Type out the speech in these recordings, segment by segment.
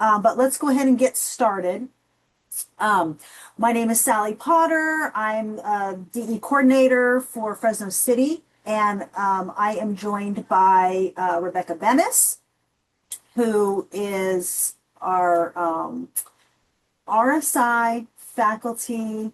But let's go ahead and get started. Um, my name is Sally Potter. I'm a DE coordinator for Fresno City, and I am joined by Rebecca Benes, who is our RSI faculty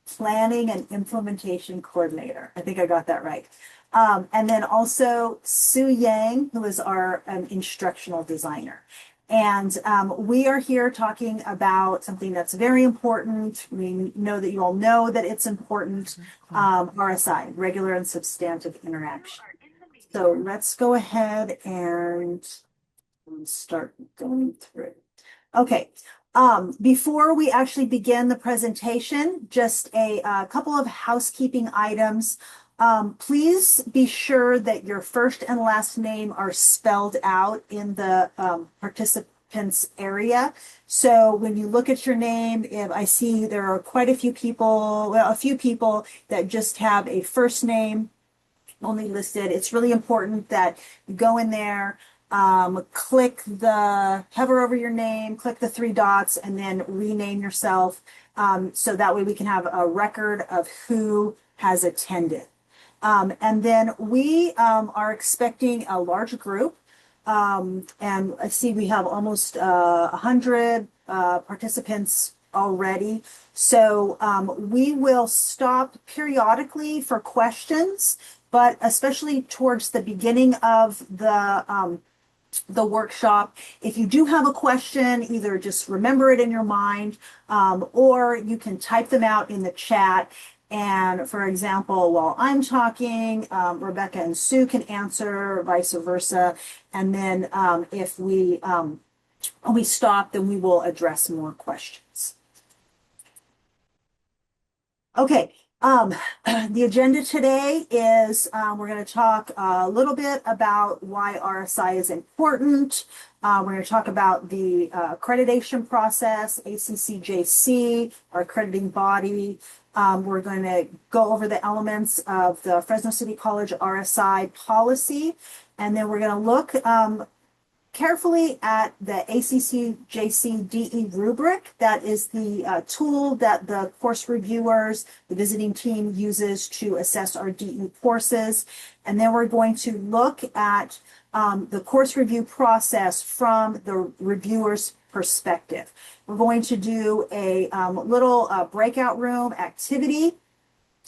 planning and implementation coordinator. I think I got that right. And then also Sue Yang, who is our instructional designer. And we are here talking about something that's very important. We know that you all know that it's important, RSI, regular and substantive interaction. So let's go ahead and start going through. Okay. Before we actually begin the presentation, just a couple of housekeeping items. Please be sure that your first and last name are spelled out in the participants area. So when you look at your name, if I see there are quite a few people, well, a few people that just have a first name only listed, it's really important that you go in there, hover over your name, click the three dots, and then rename yourself. So that way we can have a record of who has attended. And then we are expecting a large group. And I see we have almost 100 participants already. So we will stop periodically for questions, but especially towards the beginning of the workshop. If you do have a question, either just remember it in your mind, or you can type them out in the chat. And for example, while I'm talking, Rebecca and Sue can answer, vice versa. And then if we stop, then we will address more questions. Okay. The agenda today is we're going to talk a little bit about why RSI is important. We're going to talk about the accreditation process, ACCJC, our accrediting body. We're going to go over the elements of the Fresno City College RSI policy, and then we're going to look carefully at the ACCJC DE rubric. That is the tool that the course reviewers, the visiting team uses to assess our DE courses. And then we're going to look at the course review process from the reviewer's perspective. We're going to do a little breakout room activity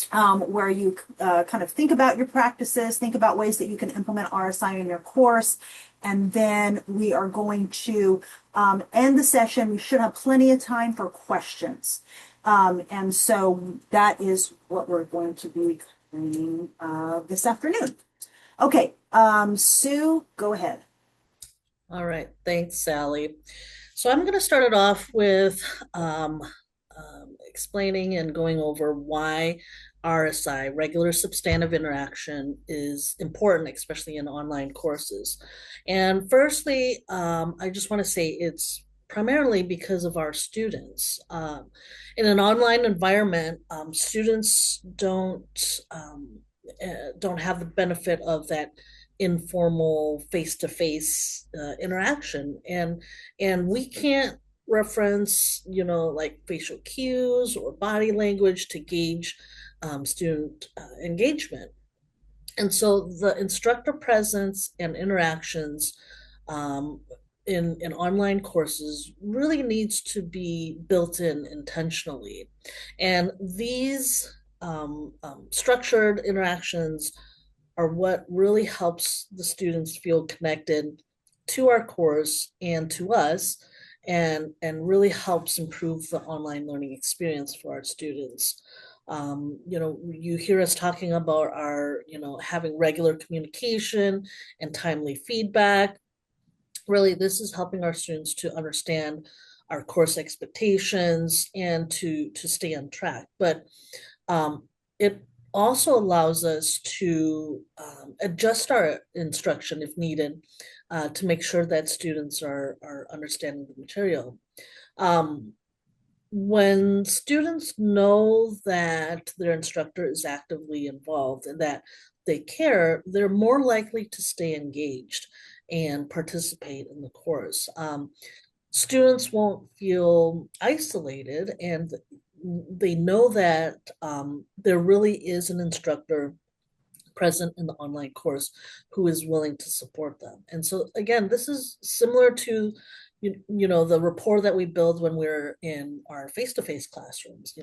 where you kind of think about your practices, think about ways that you can implement RSI in your course. And then we are going to end the session. We should have plenty of time for questions. And so that is what we're going to be doing this afternoon. Okay, Sue, go ahead. All right, thanks, Sally. So I'm going to start it off with explaining and going over why RSI, regular substantive interaction, is important, especially in online courses. And firstly, I just want to say it's primarily because of our students. In an online environment, students don't have the benefit of that informal face-to-face interaction, and we can't reference like facial cues or body language to gauge student engagement. And so the instructor presence and interactions um, in online courses really needs to be built in intentionally. And these structured interactions are what really helps the students feel connected to our course and to us, and really helps improve the online learning experience for our students. You hear us talking about our, having regular communication and timely feedback. Really, this is helping our students to understand our course expectations and to stay on track. But it also allows us to adjust our instruction if needed, to make sure that students are understanding the material. Um, when students know that their instructor is actively involved and that they care, they're more likely to stay engaged. and participate in the course. Students won't feel isolated, and they know that there really is an instructor present in the online course who is willing to support them. And so again, this is similar to the rapport that we build when we're in our face-to-face classrooms,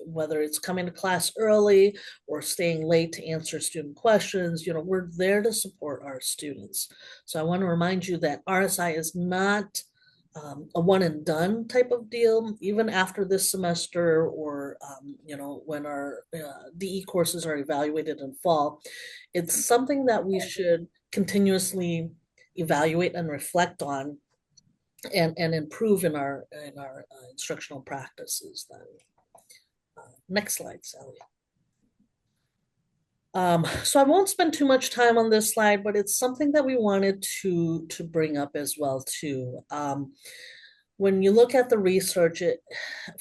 whether it's coming to class early or staying late to answer student questions, we're there to support our students. So I want to remind you that RSI is not a one and done type of deal, even after this semester, or when our DE courses are evaluated in fall. It's something that we should continuously evaluate and reflect on, and improve in our instructional practices. Then, next slide, Sally. So I won't spend too much time on this slide, but it's something that we wanted to bring up as well too. When you look at the research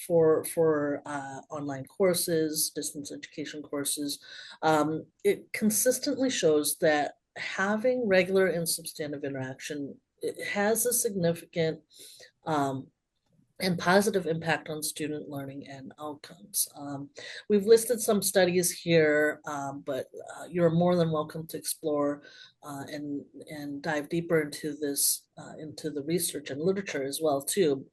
for online courses, distance education courses, it consistently shows that having regular and substantive interaction, it has a significant and positive impact on student learning and outcomes. We've listed some studies here, but you're more than welcome to explore and dive deeper into this, into the research and literature as well too.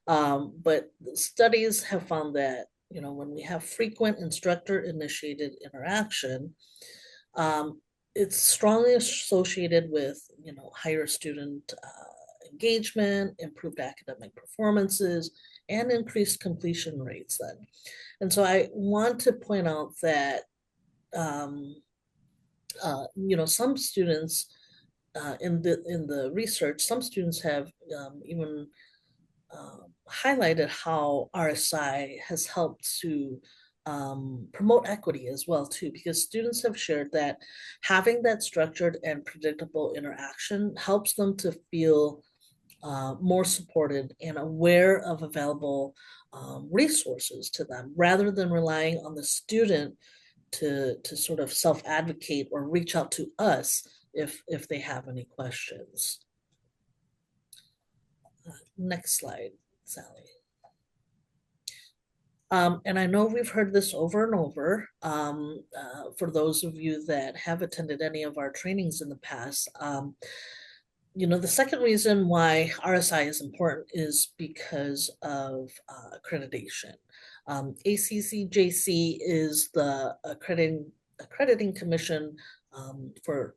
But studies have found that when we have frequent instructor-initiated interaction, it's strongly associated with higher student engagement, improved academic performances, and increased completion rates then. And so I want to point out that some students in the research, some students have even highlighted how RSI has helped to promote equity as well too, because students have shared that having that structured and predictable interaction helps them to feel more supported and aware of available resources to them, rather than relying on the student to sort of self-advocate or reach out to us if they have any questions. Next slide, Sally. And I know we've heard this over and over. For those of you that have attended any of our trainings in the past, the second reason why RSI is important is because of accreditation. ACCJC is the accrediting commission for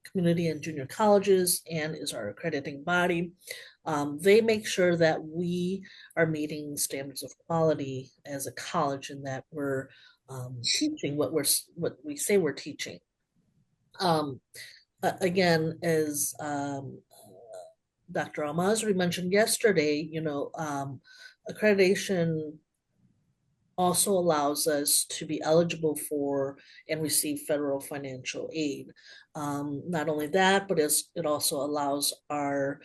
community and junior colleges, and is our accrediting body. They make sure that we are meeting standards of quality as a college, and that we're teaching what we say we're teaching. Again, as Dr. Almazri mentioned yesterday, accreditation also allows us to be eligible for and receive federal financial aid. Not only that, but it also allows our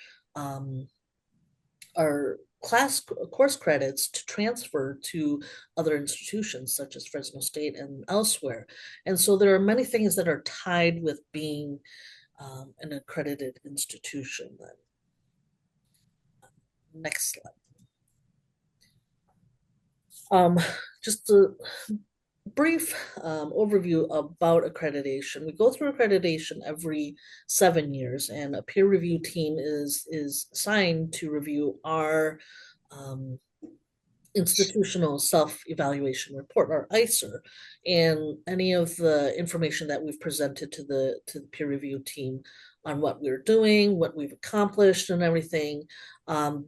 course credits to transfer to other institutions such as Fresno State and elsewhere. And so there are many things that are tied with being an accredited institution. Then, next slide. Just a brief overview about accreditation. We go through accreditation every 7 years, and a peer review team is assigned to review our institutional self-evaluation report, or ICER, and any of the information that we've presented to the peer review team on what we're doing, what we've accomplished, and everything.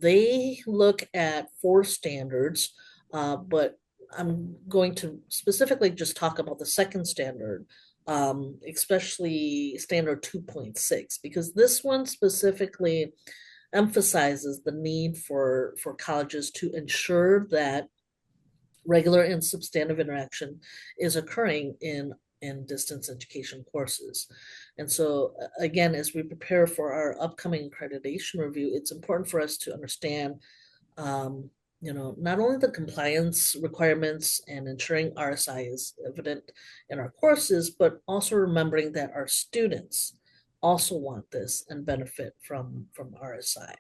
They look at 4 standards, but I'm going to specifically just talk about the second standard, especially standard 2.6, because this one specifically emphasizes the need for colleges to ensure that regular and substantive interaction is occurring in distance education courses. And so again, as we prepare for our upcoming accreditation review, it's important for us to understand not only the compliance requirements and ensuring RSI is evident in our courses, but also remembering that our students also want this and benefit from RSI.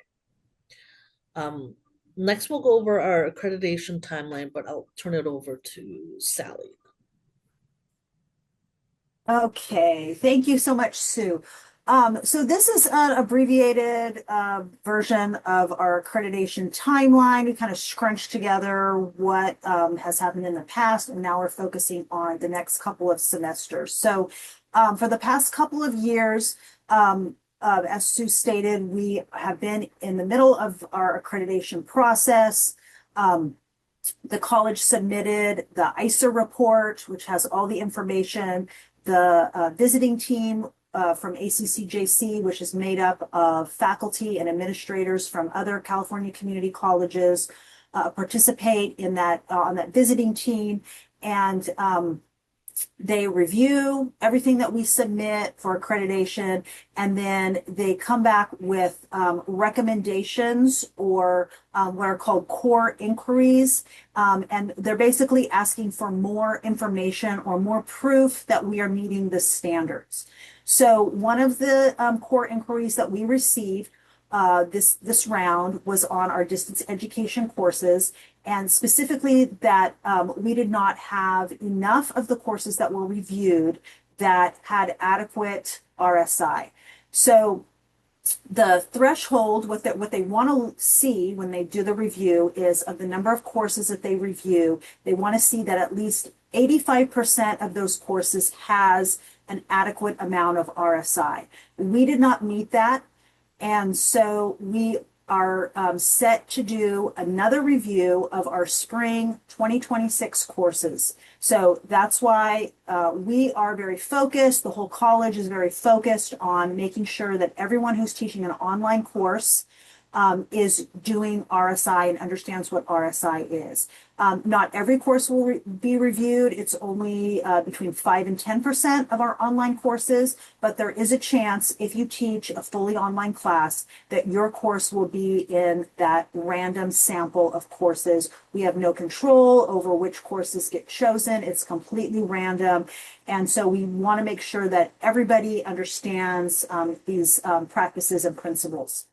Um, Next, we'll go over our accreditation timeline, but I'll turn it over to Sally. Okay, thank you so much, Sue. So this is an abbreviated version of our accreditation timeline. We kind of scrunched together what has happened in the past, and now we're focusing on the next couple of semesters. So for the past couple of years, as Sue stated, we have been in the middle of our accreditation process. The college submitted the ISA report, which has all the information. The visiting team from ACCJC, which is made up of faculty and administrators from other California community colleges, participate in that on that visiting team, and they review everything that we submit for accreditation, and then they come back with recommendations or what are called core inquiries. And they're basically asking for more information or more proof that we are meeting the standards. So one of the core inquiries that we received this round was on our distance education courses, and specifically that we did not have enough of the courses that were reviewed that had adequate RSI. So the threshold, what they want to see when they do the review is of the number of courses that they review, they want to see that at least 85% of those courses has an adequate amount of RSI. We did not meet that. And so we are set to do another review of our spring 2026 courses. So that's why we are very focused. The whole college is very focused on making sure that everyone who's teaching an online course is doing RSI and understands what RSI is. Not every course will be reviewed. It's only between 5 and 10% of our online courses, but there is a chance if you teach a fully online class that your course will be in that random sample of courses. We have no control over which courses get chosen. It's completely random. And so we want to make sure that everybody understands these practices and principles.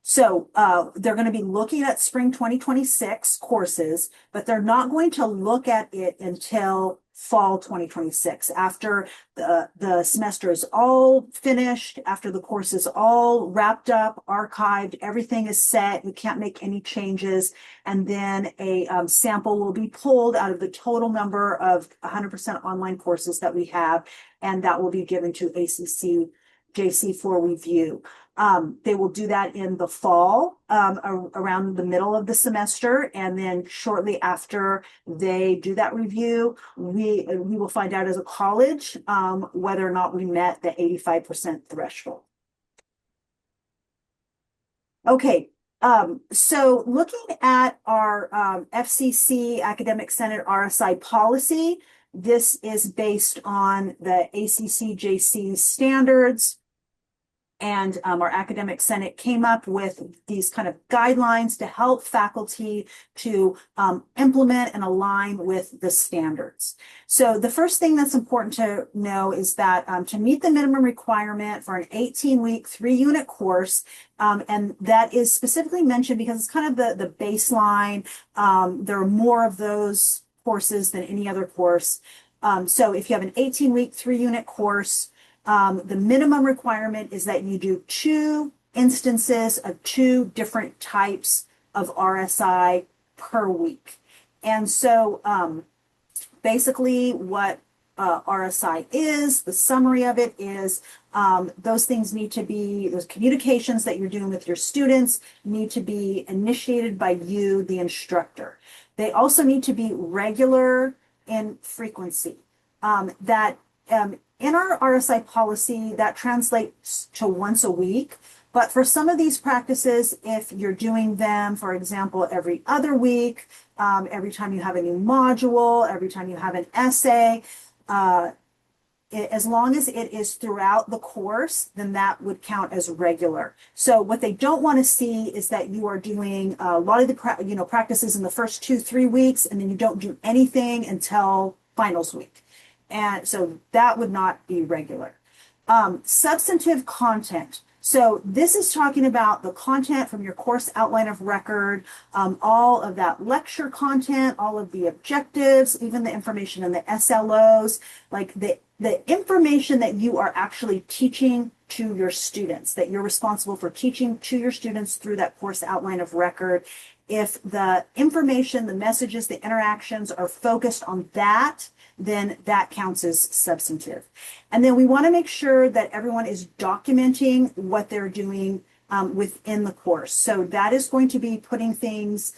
So they're going to be looking at spring 2026 courses, but they're not going to look at it until fall 2026, after the semester is all finished, after the course is all wrapped up, archived, everything is set, you can't make any changes, and then a sample will be pulled out of the total number of 100% online courses that we have, and that will be given to ACCJC for review. They will do that in the fall, around the middle of the semester, and then shortly after they do that review, we will find out as a college whether or not we met the 85% threshold. Okay, so looking at our FCC Academic Senate RSI policy, this is based on the ACCJC standards. And our academic senate came up with these kind of guidelines to help faculty to implement and align with the standards. So the first thing that's important to know is that to meet the minimum requirement for an 18-week, 3-unit course, and that is specifically mentioned because it's kind of the baseline. There are more of those courses than any other course. So if you have an 18-week, 3-unit course, the minimum requirement is that you do 2 instances of 2 different types of RSI per week. And so basically what RSI is, the summary of it is those things need to be, those communications that you're doing with your students need to be initiated by you, the instructor. They also need to be regular in frequency. In our RSI policy, that translates to once a week. But for some of these practices, if you're doing them, for example, every other week, every time you have a new module, every time you have an essay, as long as it is throughout the course, then that would count as regular. So what they don't want to see is that you are doing a lot of the practices in the first 2-3 weeks, and then you don't do anything until finals week. And so that would not be regular. Substantive content. So this is talking about the content from your course outline of record, all of that lecture content, all of the objectives, even the information in the SLOs, like the information that you are actually teaching to your students, that you're responsible for teaching to your students through that course outline of record. If the information, the messages, the interactions are focused on that, then that counts as substantive. And then we want to make sure that everyone is documenting what they're doing within the course. So that is going to be putting things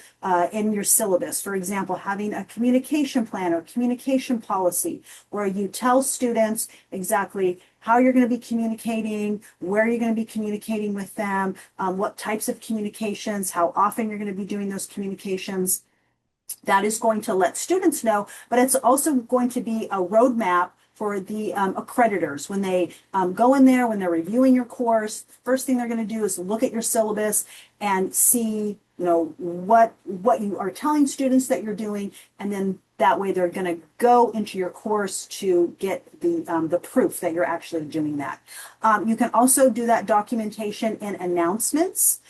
in your syllabus. For example, having a communication plan or communication policy where you tell students exactly how you're going to be communicating, where you're going to be communicating with them, what types of communications, how often you're going to be doing those communications. That is going to let students know, but it's also going to be a roadmap for the accreditors. When they go in there, when they're reviewing your course, first thing they're going to do is look at your syllabus and see, what you are telling students that you're doing, and then that way they're going to go into your course to get the proof that you're actually doing that. You can also do that documentation in announcements.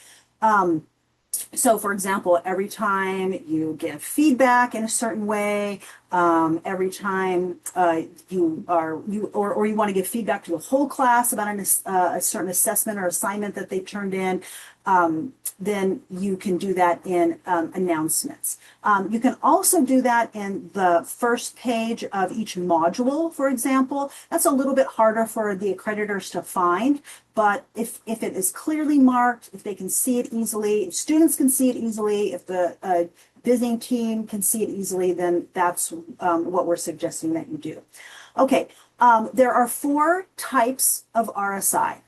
So for example, every time you give feedback in a certain way, every time you want to give feedback to the whole class about a certain assessment or assignment that they turned in, then you can do that in announcements. You can also do that in the first page of each module, for example. That's a little bit harder for the accreditors to find, but if it is clearly marked, if they can see it easily, if students can see it easily, if the visiting team can see it easily, then that's what we're suggesting that you do. Okay, there are 4 types of RSI.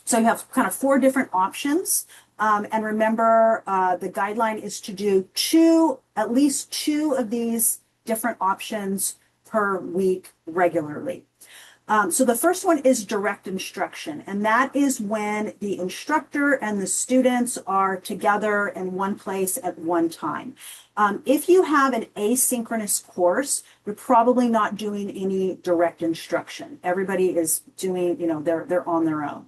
So you have kind of 4 different options. And remember, the guideline is to do at least two of these different options per week regularly. So the first one is direct instruction, and that is when the instructor and the students are together in one place at one time. If you have an asynchronous course, you're probably not doing any direct instruction. Everybody is doing, they're on their own.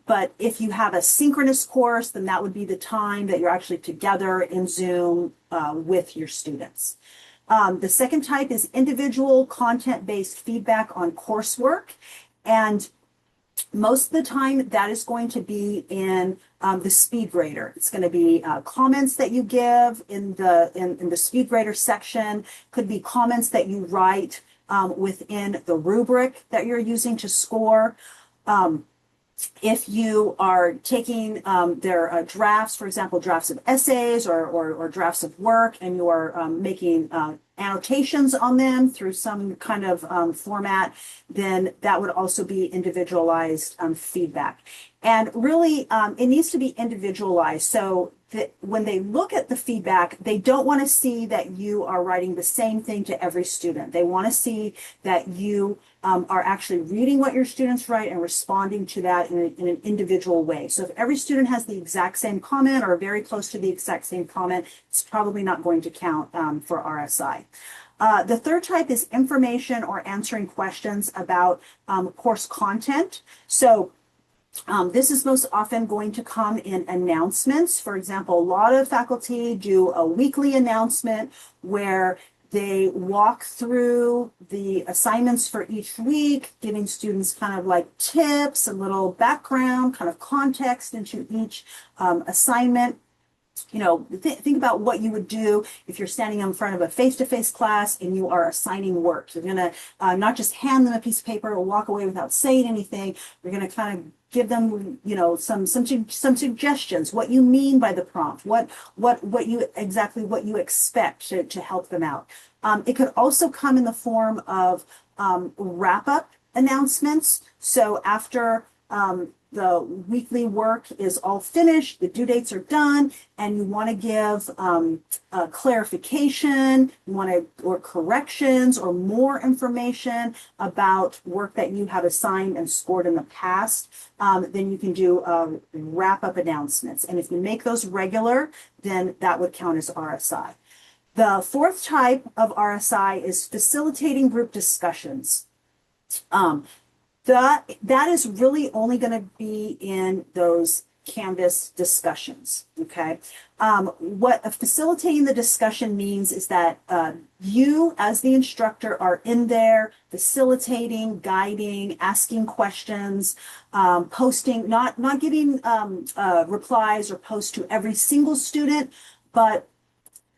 But if you have a synchronous course, then that would be the time that you're actually together in Zoom with your students. The second type is individual content-based feedback on coursework. And most of the time that is going to be in the speed grader. It's going to be comments that you give in the speed grader section. Could be comments that you write within the rubric that you're using to score. If you are taking their drafts, for example, drafts of essays or drafts of work, and you are making annotations on them through some kind of format, then that would also be individualized feedback. And really, it needs to be individualized. So that when they look at the feedback, they don't want to see that you are writing the same thing to every student. They want to see that you are actually reading what your students write and responding to that in an individual way. So if every student has the exact same comment or very close to the exact same comment, it's probably not going to count for RSI. The third type is information or answering questions about course content. So this is most often going to come in announcements. For example, a lot of faculty do a weekly announcement where they walk through the assignments for each week, giving students kind of like tips, a little background, kind of context into each assignment. Think about what you would do if you're standing in front of a face-to-face class and you are assigning work. You're going to not just hand them a piece of paper or walk away without saying anything. You're going to kind of give them, some suggestions, what you mean by the prompt, what you expect to help them out. It could also come in the form of wrap-up announcements. So after the weekly work is all finished, the due dates are done, and you want to give clarification, or corrections or more information about work that you have assigned and scored in the past, then you can do wrap-up announcements. And if you make those regular, then that would count as RSI. The fourth type of RSI is facilitating group discussions. Um, that is really only going to be in those Canvas discussions. Okay. What facilitating the discussion means is that you, as the instructor, are in there facilitating, guiding, asking questions, posting, not giving replies or posts to every single student, but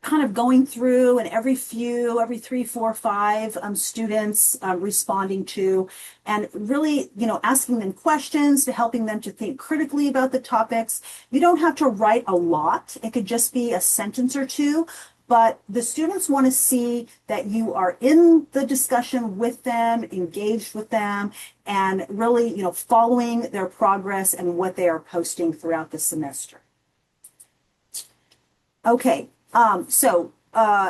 kind of going through and every three, four, five students responding to, and really, asking them questions to helping them to think critically about the topics. You don't have to write a lot. It could just be a sentence or two, but the students want to see that you are in the discussion with them, engaged with them, and really, following their progress and what they are posting throughout the semester. Okay,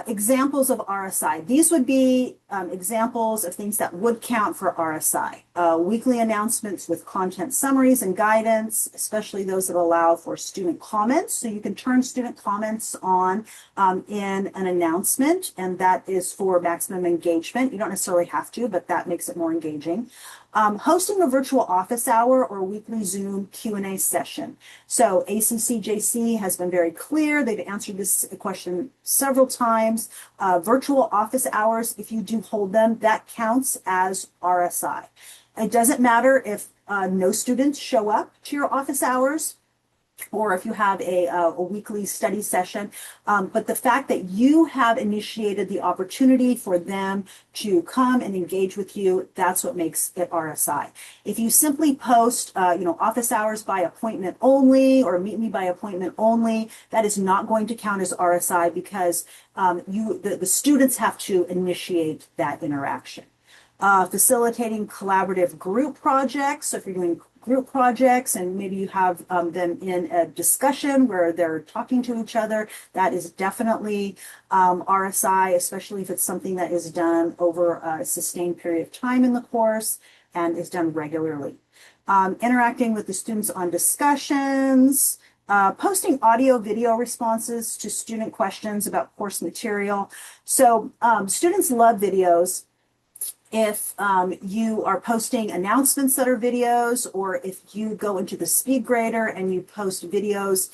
examples of RSI. These would be examples of things that would count for RSI. Weekly announcements with content summaries and guidance, especially those that allow for student comments. So you can turn student comments on in an announcement, and that is for maximum engagement. You don't necessarily have to, but that makes it more engaging. Hosting a virtual office hour or weekly Zoom Q&A session. So ACCJC has been very clear. They've answered this question several times. Virtual office hours, if you do hold them, that counts as RSI. It doesn't matter if no students show up to your office hours, or if you have a weekly study session. But the fact that you have initiated the opportunity for them to come and engage with you, that's what makes it RSI. If you simply post, office hours by appointment only, or meet me by appointment only, that is not going to count as RSI, because the students have to initiate that interaction. Facilitating collaborative group projects. So if you're doing group projects and maybe you have them in a discussion where they're talking to each other, that is definitely RSI, especially if it's something that is done over a sustained period of time in the course and is done regularly. Interacting with the students on discussions, posting audio video responses to student questions about course material. So students love videos. If you are posting announcements that are videos, or if you go into the speed grader and you post videos,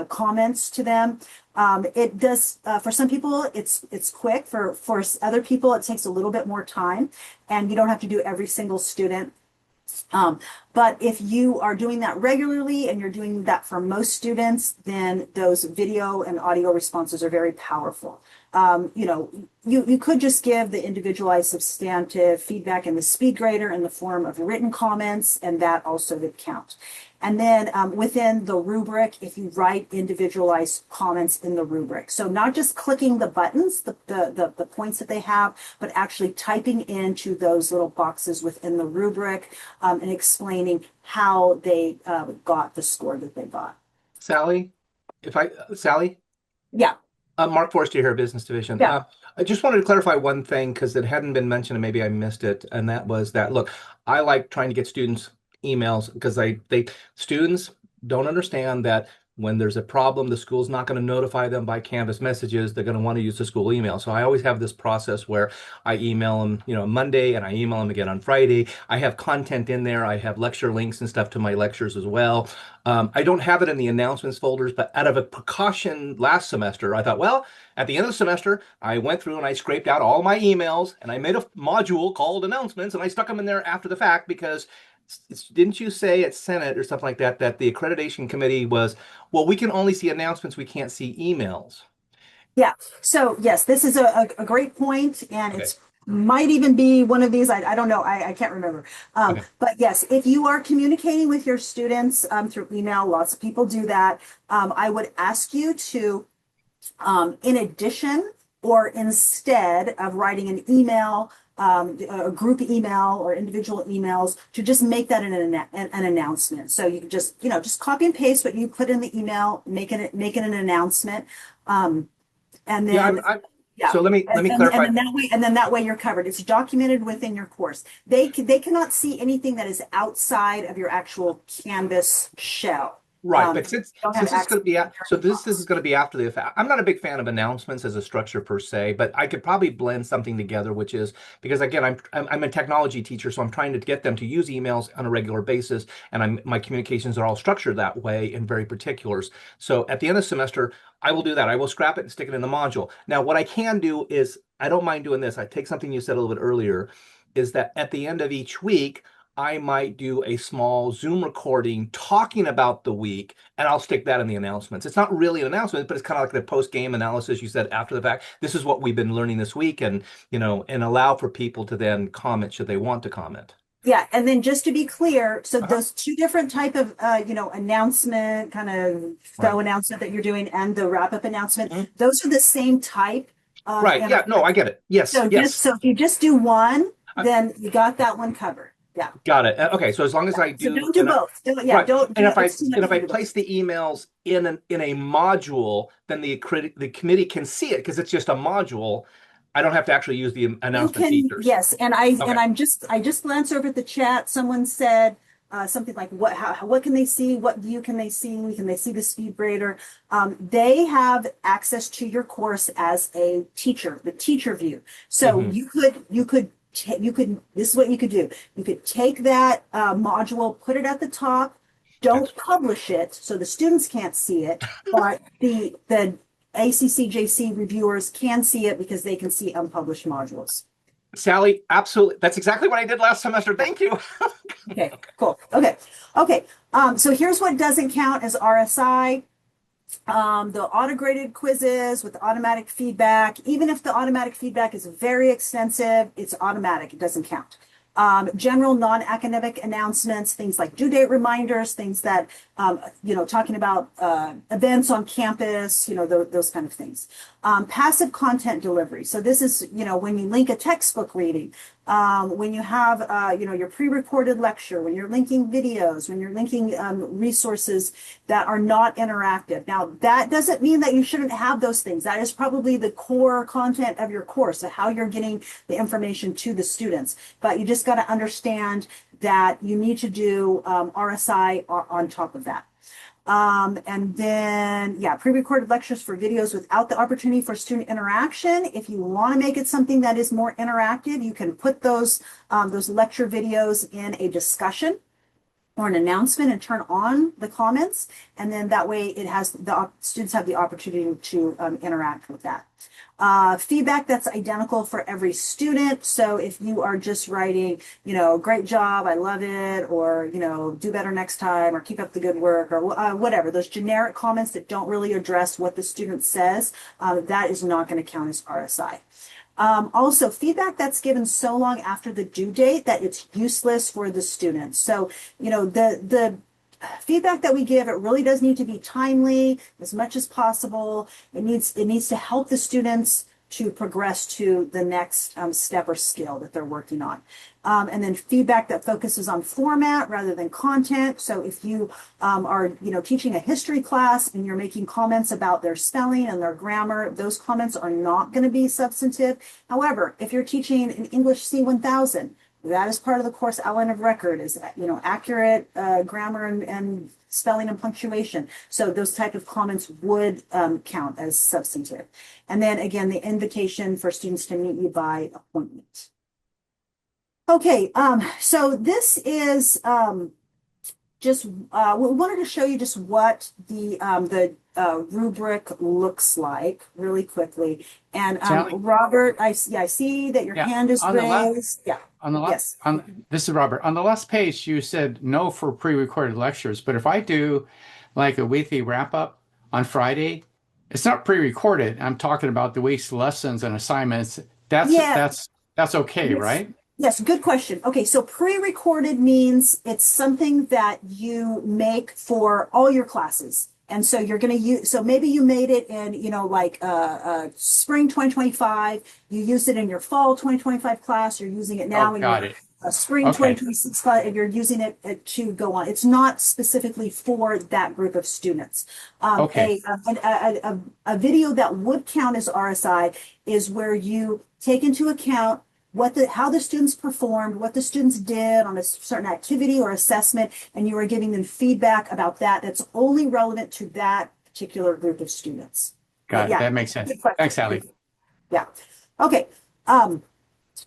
comments to them, it does, for some people, it's quick. For other people, it takes a little bit more time, and you don't have to do every single student. But if you are doing that regularly and you're doing that for most students, then those video and audio responses are very powerful. You could just give the individualized substantive feedback in the speed grader in the form of written comments, and that also would count. And then within the rubric, if you write individualized comments in the rubric. So not just clicking the buttons, the points that they have, but actually typing into those little boxes within the rubric and explaining how they got the score that they got. Sally, Sally, Yeah. Mark Forster here, Business Division. Yeah. I just wanted to clarify one thing because it hadn't been mentioned and maybe I missed it. And that was that, look, I like trying to get students emails because students don't understand that when there's a problem, the school's not going to notify them by Canvas messages. They're going to want to use the school email. So I always have this process where I email them, Monday, and I email them again on Friday. I have content in there. I have lecture links and stuff to my lectures as well. I don't have it in the announcements folders, but out of a precaution last semester, I thought, well, at the end of the semester, I went through and I scraped out all my emails and I made a module called announcements and I stuck them in there after the fact because didn't you say at Senate or something like that, that the accreditation committee was, well, we can only see announcements, we can't see emails. Yeah. So yes, this is a great point, and Okay. it's might even be one of these. I don't know. I can't remember. Okay. But yes, if you are communicating with your students through email, lots of people do that. I would ask you to, in addition or instead of writing an email, a group email or individual emails, to just make that an announcement. So you can just copy and paste what you put in the email, make it an announcement. And then So let me clarify. And then that way you're covered. It's documented within your course. They cannot see anything that is outside of your actual Canvas shell. Right, but since don't have since it's going access to be to so their this is inbox. going to be after the fact. I'm not a big fan of announcements as a structure per se, but I could probably blend something together, which is because again, I'm a technology teacher, so I'm trying to get them to use emails on a regular basis, and my communications are all structured that way in very particulars. So at the end of the semester, I will do that. I will scrap it and stick it in the module. Now, what I can do is I don't mind doing this. I take something you said a little bit earlier, is that at the end of each week. I might do a small Zoom recording talking about the week, and I'll stick that in the announcements. It's not really an announcement, but it's kind of like the post-game analysis you said after the fact. This is what we've been learning this week, and and allow for people to then comment should they want to comment. Yeah, and then just to be clear, so Uh-huh. those two different type of announcement, kind of faux Right. announcement that you're doing and the wrap-up announcement, Mhm. those are the same type of Right. Yeah. No, I interaction. get it. Yes. Yes. So if you just do one, I then you got that one covered. Yeah. got it. Okay. So as long as Yeah. I So do, don't do both. right, Don't and do if it. I It's too and much if to I do both. place the emails in a module, then the committee can see it because it's just a module. I don't have to actually use the You announcement can, features. yes, Okay. I just glanced over at the chat. Someone said something like, what can they see? What view can they see? Can they see the speed grader? They have access to your course as a teacher, the teacher view. So Hmm. this is what you could do. You could take that module, put it at the top, don't Excellent. publish it so the students can't see it, but the ACCJC reviewers can see it because they can see unpublished modules. Sally, absolutely. That's exactly what I did last semester. Thank you. Okay, Okay. cool. Okay. So here's what doesn't count as RSI. The auto-graded quizzes with automatic feedback. Even if the automatic feedback is very extensive, it's automatic. It doesn't count. General non-academic announcements, things like due date reminders, things that, talking about events on campus, those kind of things. Passive content delivery. So this is, when you link a textbook reading, when you have, your pre-recorded lecture, when you're linking videos, when you're linking resources that are not interactive. Now, that doesn't mean that you shouldn't have those things. That is probably the core content of your course, of how you're getting the information to the students. But you just got to understand that you need to do RSI on top of that. And then, yeah, pre-recorded lectures for videos without the opportunity for student interaction. If you want to make it something that is more interactive, you can put those lecture videos in a discussion or an announcement and turn on the comments. And then that way the students have the opportunity to interact with that. Feedback that's identical for every student. So if you are just writing, great job, I love it, or, do better next time, or keep up the good work, or whatever, those generic comments that don't really address what the student says, that is not going to count as RSI. Also, feedback that's given so long after the due date that it's useless for the students. So, the feedback that we give, it really does need to be timely as much as possible. It needs to help the students to progress to the next step or skill that they're working on. And then feedback that focuses on format rather than content. So if you are, teaching a history class and you're making comments about their spelling and their grammar, those comments are not going to be substantive. However, if you're teaching an English C1000, that is part of the course outline of record is, accurate grammar and spelling and punctuation. So those type of comments would count as substantive. And then again, the invitation for students to meet you by appointment. Okay, so this is just we wanted to show you just what the rubric looks like really quickly. And Sally? Robert, I see that your Yeah. hand is On the left, raised. Yeah. on the left, Yes. this is Robert. On the last page, you said no for pre-recorded lectures, but if I do like a weekly wrap up on Friday, it's not pre-recorded. I'm talking about the week's lessons and assignments. That's Yeah. that's that's okay, Yes. right? Yes, good question. Okay, so pre-recorded means it's something that you make for all your classes. And so you're going to use, so maybe you made it in, like spring 2025, you used it in your fall 2025 class, you're using it Oh, now in got your it. spring Okay. 2026 class, and you're using it to go on. It's not specifically for that group of students. Okay. A video that would count as RSI is where you take into account how the students performed, what the students did on a certain activity or assessment, and you are giving them feedback about that that's only relevant to that particular group of students. Got it. Yeah, That makes sense. good question. Thanks, Allie. Yeah. Okay.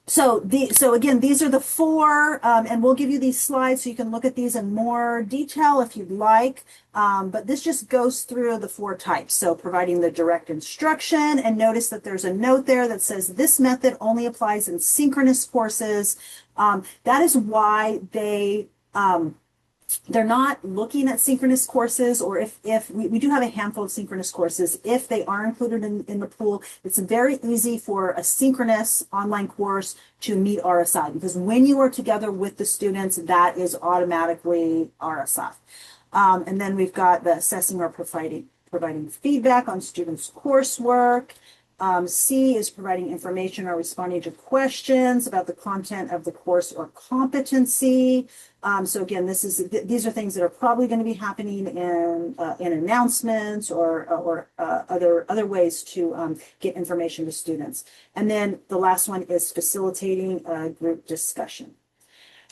So again, these are the four, and we'll give you these slides so you can look at these in more detail if you'd like. But this just goes through the four types. So providing the direct instruction, and notice that there's a note there that says this method only applies in synchronous courses. That is why they're not looking at synchronous courses, or if we do have a handful of synchronous courses. If they are included in the pool, it's very easy for a synchronous online course to meet RSI, because when you are together with the students, that is automatically RSI. And then we've got the assessing or providing feedback on students' coursework. C is providing information or responding to questions about the content of the course or competency. So again, these are things that are probably going to be happening in announcements or other ways to get information to students. And then the last one is facilitating a group discussion.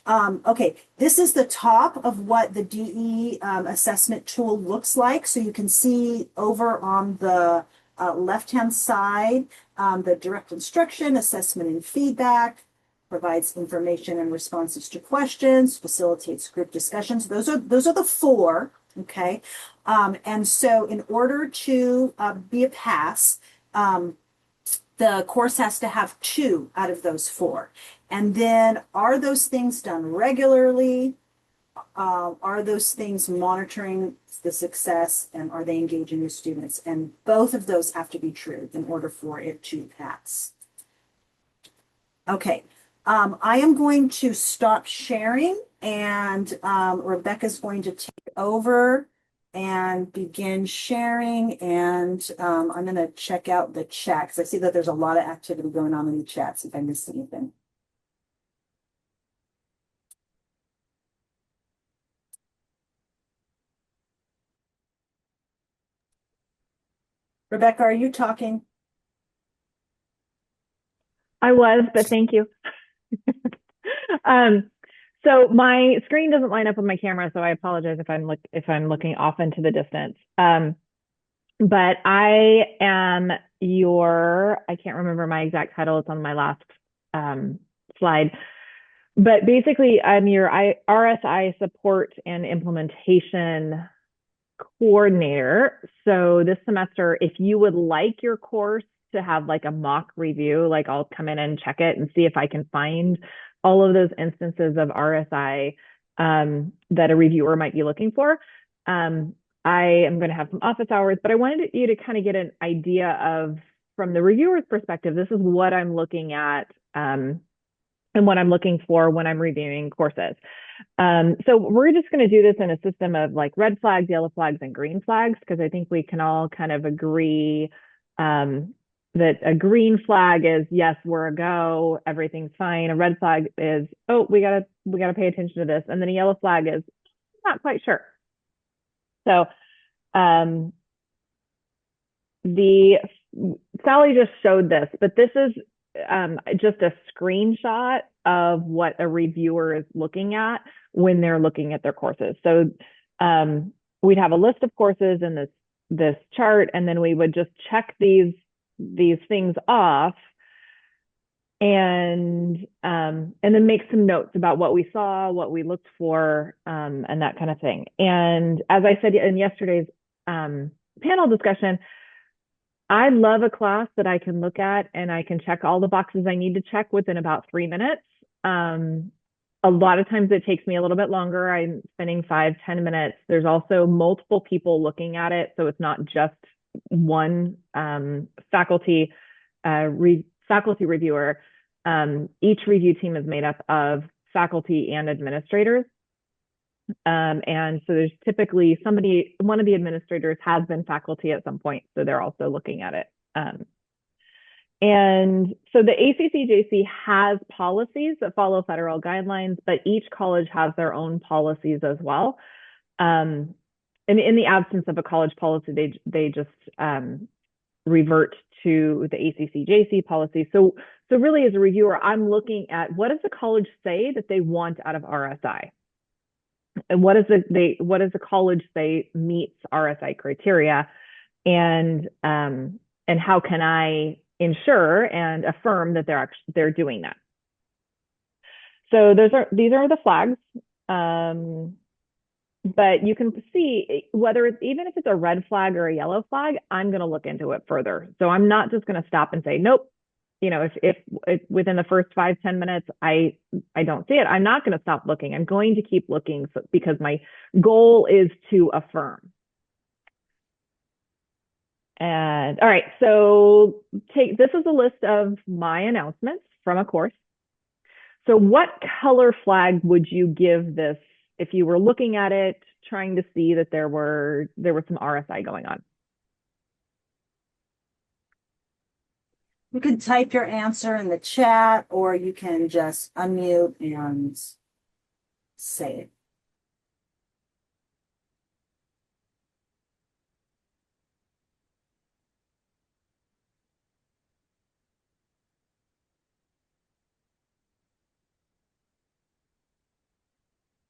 Okay, this is the top of what the DE assessment tool looks like. So you can see over on the left-hand side, the direct instruction, assessment and feedback, provides information and responses to questions, facilitates group discussions. Those are the four, okay? And so in order to be a pass, the course has to have 2 out of those 4. And then are those things done regularly? Are those things monitoring the success, and are they engaging the students? And both of those have to be true in order for it to pass. Okay, I am going to stop sharing, and Rebecca's going to take over and begin sharing, and I'm going to check out the chat because I see that there's a lot of activity going on in the chat, see if I missed anything. Rebecca, are you talking? I was, but thank you. So my screen doesn't line up with my camera, so I apologize if I'm looking off into the distance. But I am I can't remember my exact title. It's on my last slide. But basically, I'm your RSI support and implementation coordinator. So this semester, if you would like your course to have like a mock review, like I'll come in and check it and see if I can find all of those instances of RSI that a reviewer might be looking for. I am going to have some office hours, but I wanted you to kind of get an idea of, from the reviewer's perspective, this is what I'm looking at and what I'm looking for when I'm reviewing courses. So we're just going to do this in a system of like red flags, yellow flags, and green flags, because I think we can all kind of agree that a green flag is yes, we're a go, everything's fine. A red flag is, oh, we gotta pay attention to this, and then a yellow flag is not quite sure. So Sally just showed this, but this is just a screenshot of what a reviewer is looking at when they're looking at their courses. So we'd have a list of courses in this chart, and then we would just check these things off and then make some notes about what we saw, what we looked for, and that kind of thing. And as I said in yesterday's panel discussion, I love a class that I can look at and I can check all the boxes I need to check within about 3 minutes. A lot of times it takes me a little bit longer. I'm spending 5-10 minutes. There's also multiple people looking at it, so it's not just one faculty reviewer. Each review team is made up of faculty and administrators. And so there's typically one of the administrators has been faculty at some point, so they're also looking at it. And so the ACCJC has policies that follow federal guidelines, but each college has their own policies as well. And in the absence of a college policy, they just revert to the ACC-JC policy. So really, as a reviewer, I'm looking at what does the college say that they want out of RSI, and what does the college say meets RSI criteria, and how can I ensure and affirm that they're doing that. So these are the flags. But you can see whether it's, even if it's a red flag or a yellow flag, I'm going to look into it further. So I'm not just going to stop and say, nope. You know, if within the first 5-10 minutes, I don't see it, I'm not going to stop looking. I'm going to keep looking because my goal is to affirm. And all right, so this is a list of my announcements from a course. So what color flag would you give this if you were looking at it, trying to see that there were some RSI going on? You can type your answer in the chat, or you can just unmute and say it.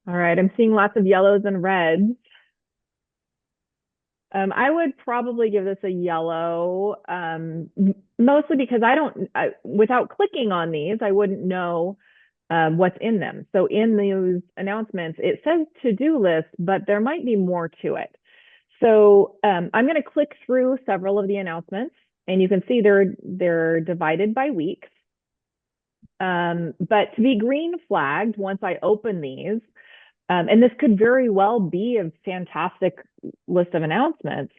All right, I'm seeing lots of yellows and reds. I would probably give this a yellow, mostly because without clicking on these, I wouldn't know what's in them. So in those announcements, it says to-do list, but there might be more to it. So I'm going to click through several of the announcements, and you can see they're divided by weeks. But to be green flagged, once I open these, and this could very well be a fantastic list of announcements,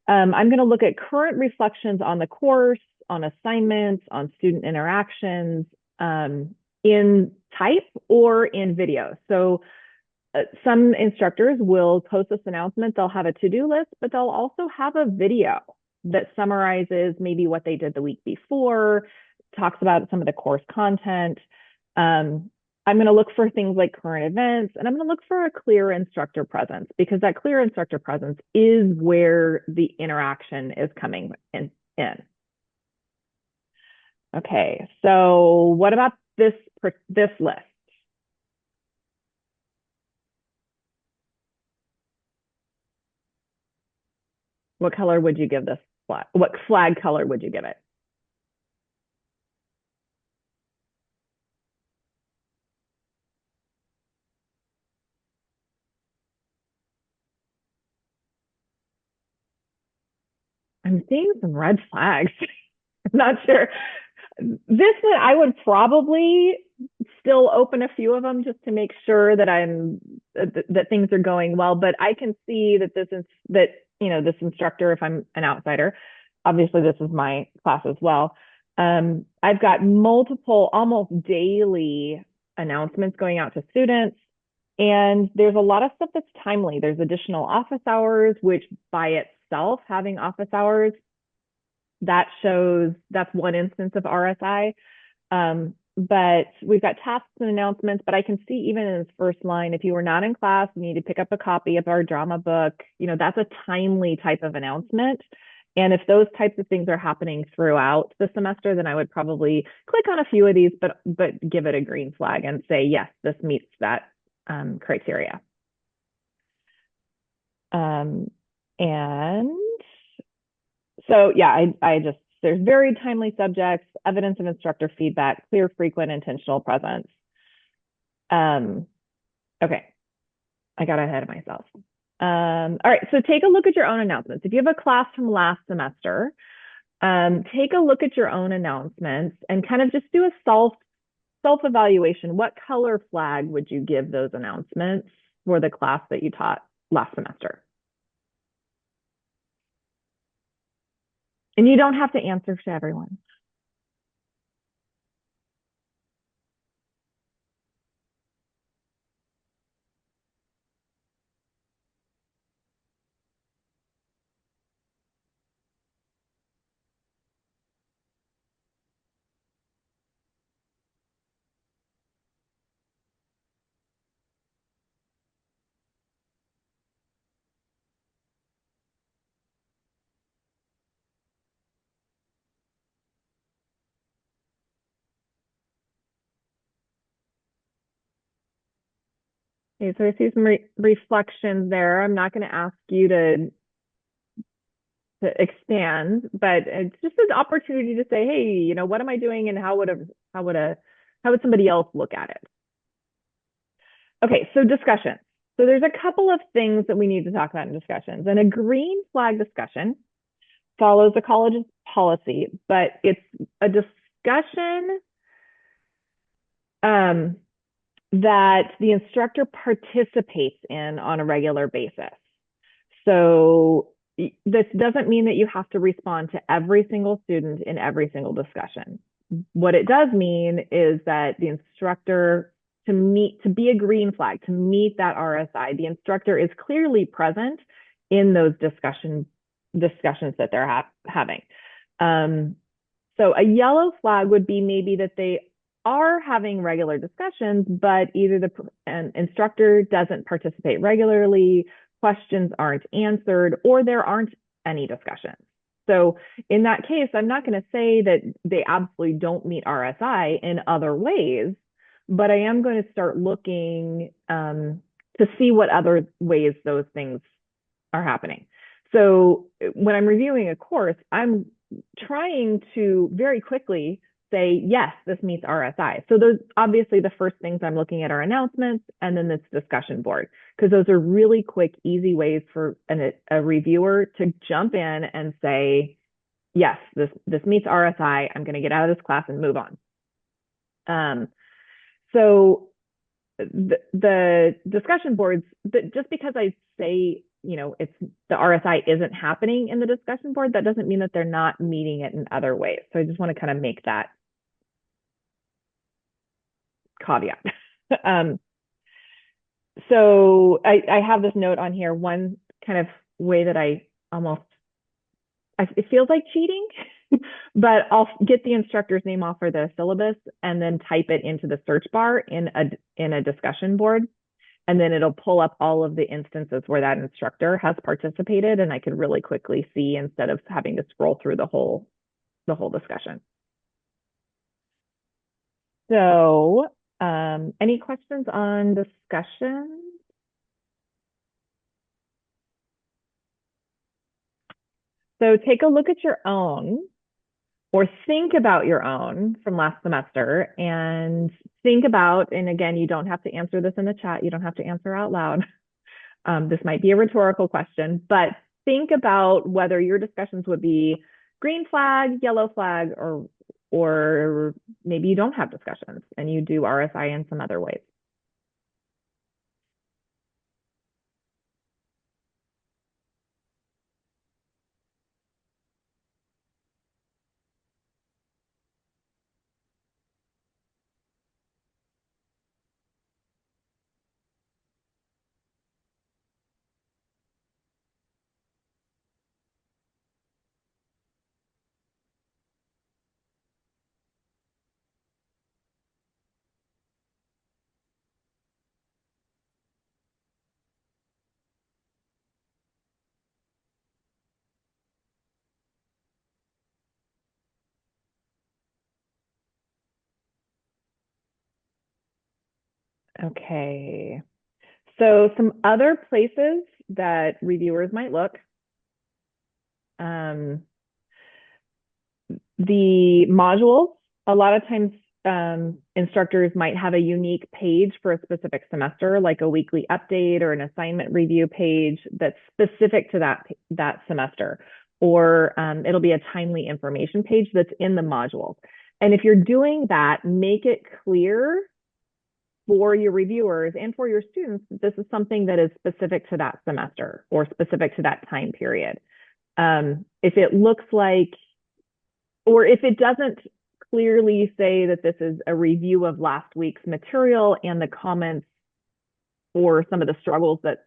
I'm going to look at current reflections on the course, on assignments, on student interactions, in type or in video. So some instructors will post this announcement, they'll have a to-do list, but they'll also have a video that summarizes maybe what they did the week before, talks about some of the course content. I'm going to look for things like current events, and I'm going to look for a clear instructor presence, because that clear instructor presence is where the interaction is coming in. Okay, so what about this list? What color would you give this flag? What flag color would you give it? I'm seeing some red flags. I'm not sure. This one, I would probably still open a few of them just to make sure that that things are going well. But I can see that this instructor, if I'm an outsider, obviously this is my class as well. I've got multiple, almost daily announcements going out to students. And there's a lot of stuff that's timely. There's additional office hours, which by itself, having office hours, that's one instance of RSI. But we've got tasks and announcements, but I can see even in this first line, if you were not in class, you need to pick up a copy of our drama book, that's a timely type of announcement. And if those types of things are happening throughout the semester, then I would probably click on a few of these, but give it a green flag and say, yes, this meets that criteria. And so, yeah, there's very timely subjects, evidence of instructor feedback, clear, frequent, intentional presence. Okay, I got ahead of myself. All right, so take a look at your own announcements. If you have a class from last semester, take a look at your own announcements and kind of just do a self-evaluation. What color flag would you give those announcements for the class that you taught last semester? And you don't have to answer to everyone. Okay, so I see some reflections there. I'm not going to ask you to expand, but it's just an opportunity to say, hey, what am I doing, and how would somebody else look at it? Okay, so discussion. So there's a couple of things that we need to talk about in discussions. And a green flag discussion follows the college's policy, but it's a discussion that the instructor participates in on a regular basis. So this doesn't mean that you have to respond to every single student in every single discussion. What it does mean is that the instructor, to be a green flag, to meet that RSI, the instructor is clearly present in those discussions that they're having. So a yellow flag would be maybe that they are having regular discussions, but either the instructor doesn't participate regularly, questions aren't answered, or there aren't any discussions. So in that case, I'm not going to say that they absolutely don't meet RSI in other ways, but I am going to start looking to see what other ways those things are happening. So when I'm reviewing a course, I'm trying to very quickly say, yes, this meets RSI. So those, obviously, the first things I'm looking at are announcements and then this discussion board, because those are really quick, easy ways for a reviewer to jump in and say, yes, this meets RSI. I'm going to get out of this class and move on. So the discussion boards, just because I say, it's the RSI isn't happening in the discussion board, that doesn't mean that they're not meeting it in other ways. So I just want to kind of make that caveat. So I have this note on here. One kind of way that it feels like cheating, but I'll get the instructor's name off of the syllabus and then type it into the search bar in a discussion board. And then it'll pull up all of the instances where that instructor has participated, and I could really quickly see instead of having to scroll through the whole discussion. So any questions on discussion? So take a look at your own, or think about your own from last semester, and think about, and again, you don't have to answer this in the chat. You don't have to answer out loud. This might be a rhetorical question, but think about whether your discussions would be green flag, yellow flag, or maybe you don't have discussions and you do RSI in some other ways. Okay, so some other places that reviewers might look. The modules, a lot of times instructors might have a unique page for a specific semester, like a weekly update or an assignment review page that's specific to that semester. Or it'll be a timely information page that's in the modules. And if you're doing that, make it clear for your reviewers and for your students that this is something that is specific to that semester or specific to that time period. If it looks like, or if it doesn't clearly say that this is a review of last week's material and the comments or some of the struggles that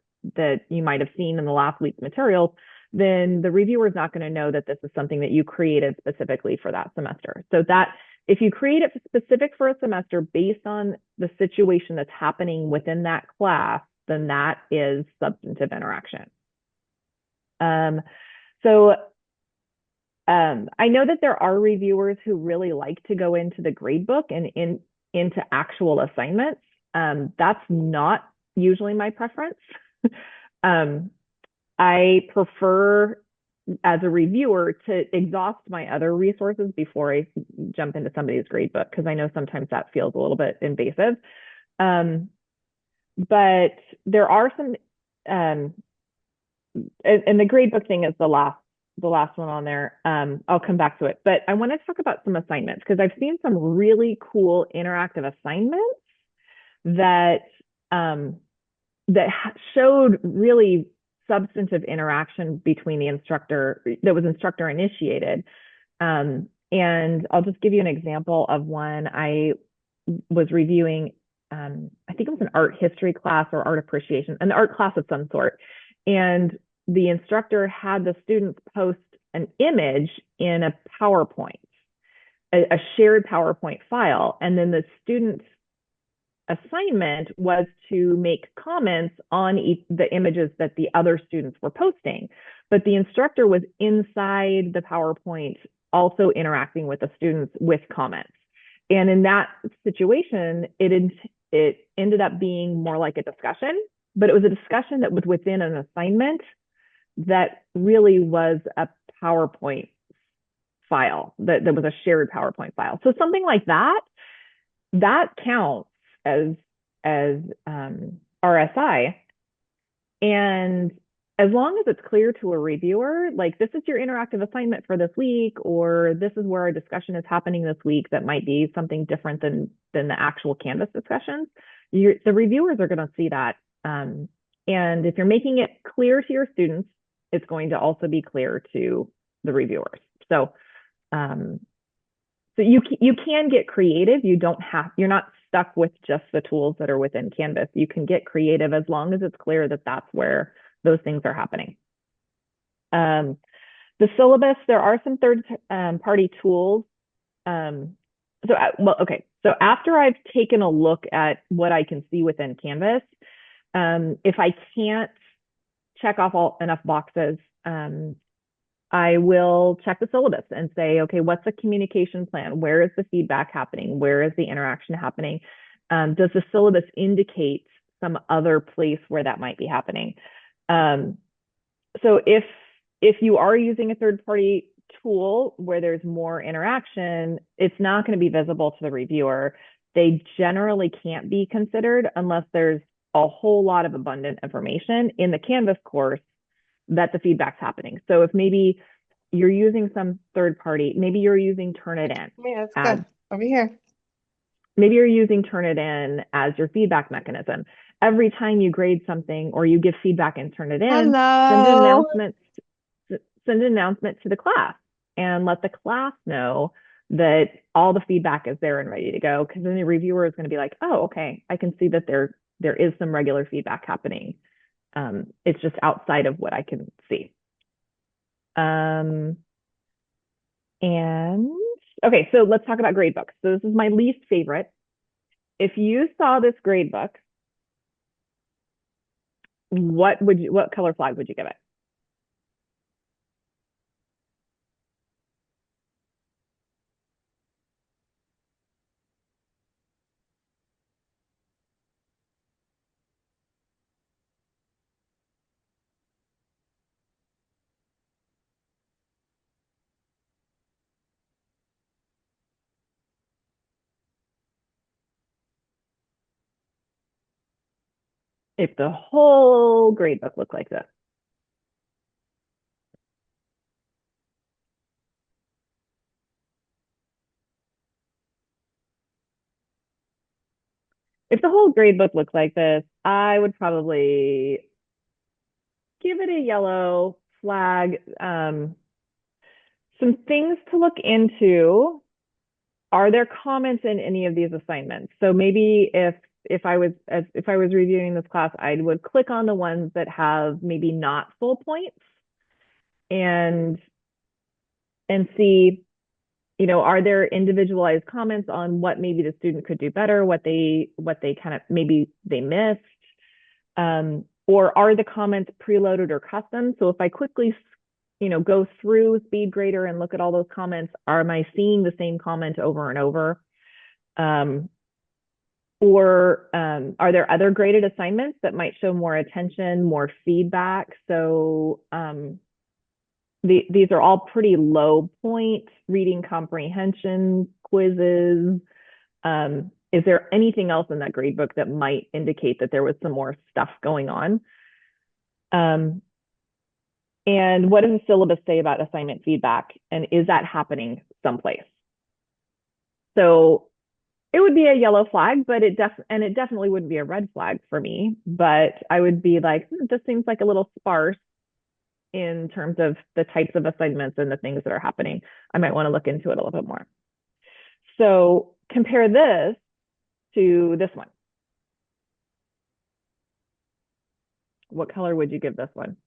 you might have seen in the last week's materials, then the reviewer is not going to know that this is something that you created specifically for that semester. So that if you create it specific for a semester based on the situation that's happening within that class, then that is substantive interaction. I know that there are reviewers who really like to go into the grade book and into actual assignments. That's not usually my preference. I prefer as a reviewer to exhaust my other resources before I jump into somebody's grade book, because I know sometimes that feels a little bit invasive. But there are some, and the grade book thing is the last one on there. I'll come back to it, but I want to talk about some assignments, because I've seen some really cool interactive assignments that showed really substantive interaction between the instructor, that was instructor initiated. And I'll just give you an example of one. I was reviewing, I think it was an art history class or art appreciation, an art class of some sort. And the instructor had the students post an image in a PowerPoint, a shared PowerPoint file. And then the students' assignment was to make comments on the images that the other students were posting. But the instructor was inside the PowerPoint, also interacting with the students with comments. And in that situation, it ended up being more like a discussion, but it was a discussion that was within an assignment that really was a PowerPoint file, that was a shared PowerPoint file. So something like that counts as RSI. And as long as it's clear to a reviewer, like, this is your interactive assignment for this week, or this is where our discussion is happening this week, that might be something different than the actual Canvas discussions, the reviewers are going to see that. And if you're making it clear to your students, it's going to also be clear to the reviewers. So you can get creative. You're not stuck with just the tools that are within Canvas. You can get creative as long as it's clear that that's where those things are happening. The syllabus, there are some third-party tools. So after I've taken a look at what I can see within Canvas, if I can't check off enough boxes, I will check the syllabus and say, okay, what's the communication plan? Where is the feedback happening? Where is the interaction happening? Does the syllabus indicate some other place where that might be happening? So if you are using a third-party tool where there's more interaction, it's not going to be visible to the reviewer. They generally can't be considered unless there's a whole lot of abundant information in the Canvas course that the feedback's happening. So if maybe you're using some third party, maybe you're using Turnitin. Yeah, that's good. Over here. Maybe you're using Turnitin as your feedback mechanism. Every time you grade something or you give feedback in Turnitin, send an announcement to the class and let the class know that all the feedback is there and ready to go. Because then the reviewer is going to be like, oh, okay, I can see that there is some regular feedback happening. It's just outside of what I can see. And okay, so let's talk about gradebooks. So this is my least favorite. If you saw this gradebook, what color flag would you give it? If the whole gradebook looked like this. If the whole gradebook looked like this, I would probably give it a yellow flag. Some things to look into. Are there comments in any of these assignments? So maybe if I was reviewing this class, I would click on the ones that have maybe not full points and see, are there individualized comments on what maybe the student could do better, what they kind of maybe they missed, or are the comments preloaded or custom? So if I quickly go through SpeedGrader and look at all those comments, am I seeing the same comment over and over? Or are there other graded assignments that might show more attention, more feedback? So these are all pretty low point reading comprehension quizzes. Is there anything else in that grade book that might indicate that there was some more stuff going on? And what does the syllabus say about assignment feedback? And is that happening someplace? So it would be a yellow flag, but it definitely wouldn't be a red flag for me. But I would be like, this seems like a little sparse in terms of the types of assignments and the things that are happening. I might want to look into it a little bit more. So compare this to this one. What color would you give this one?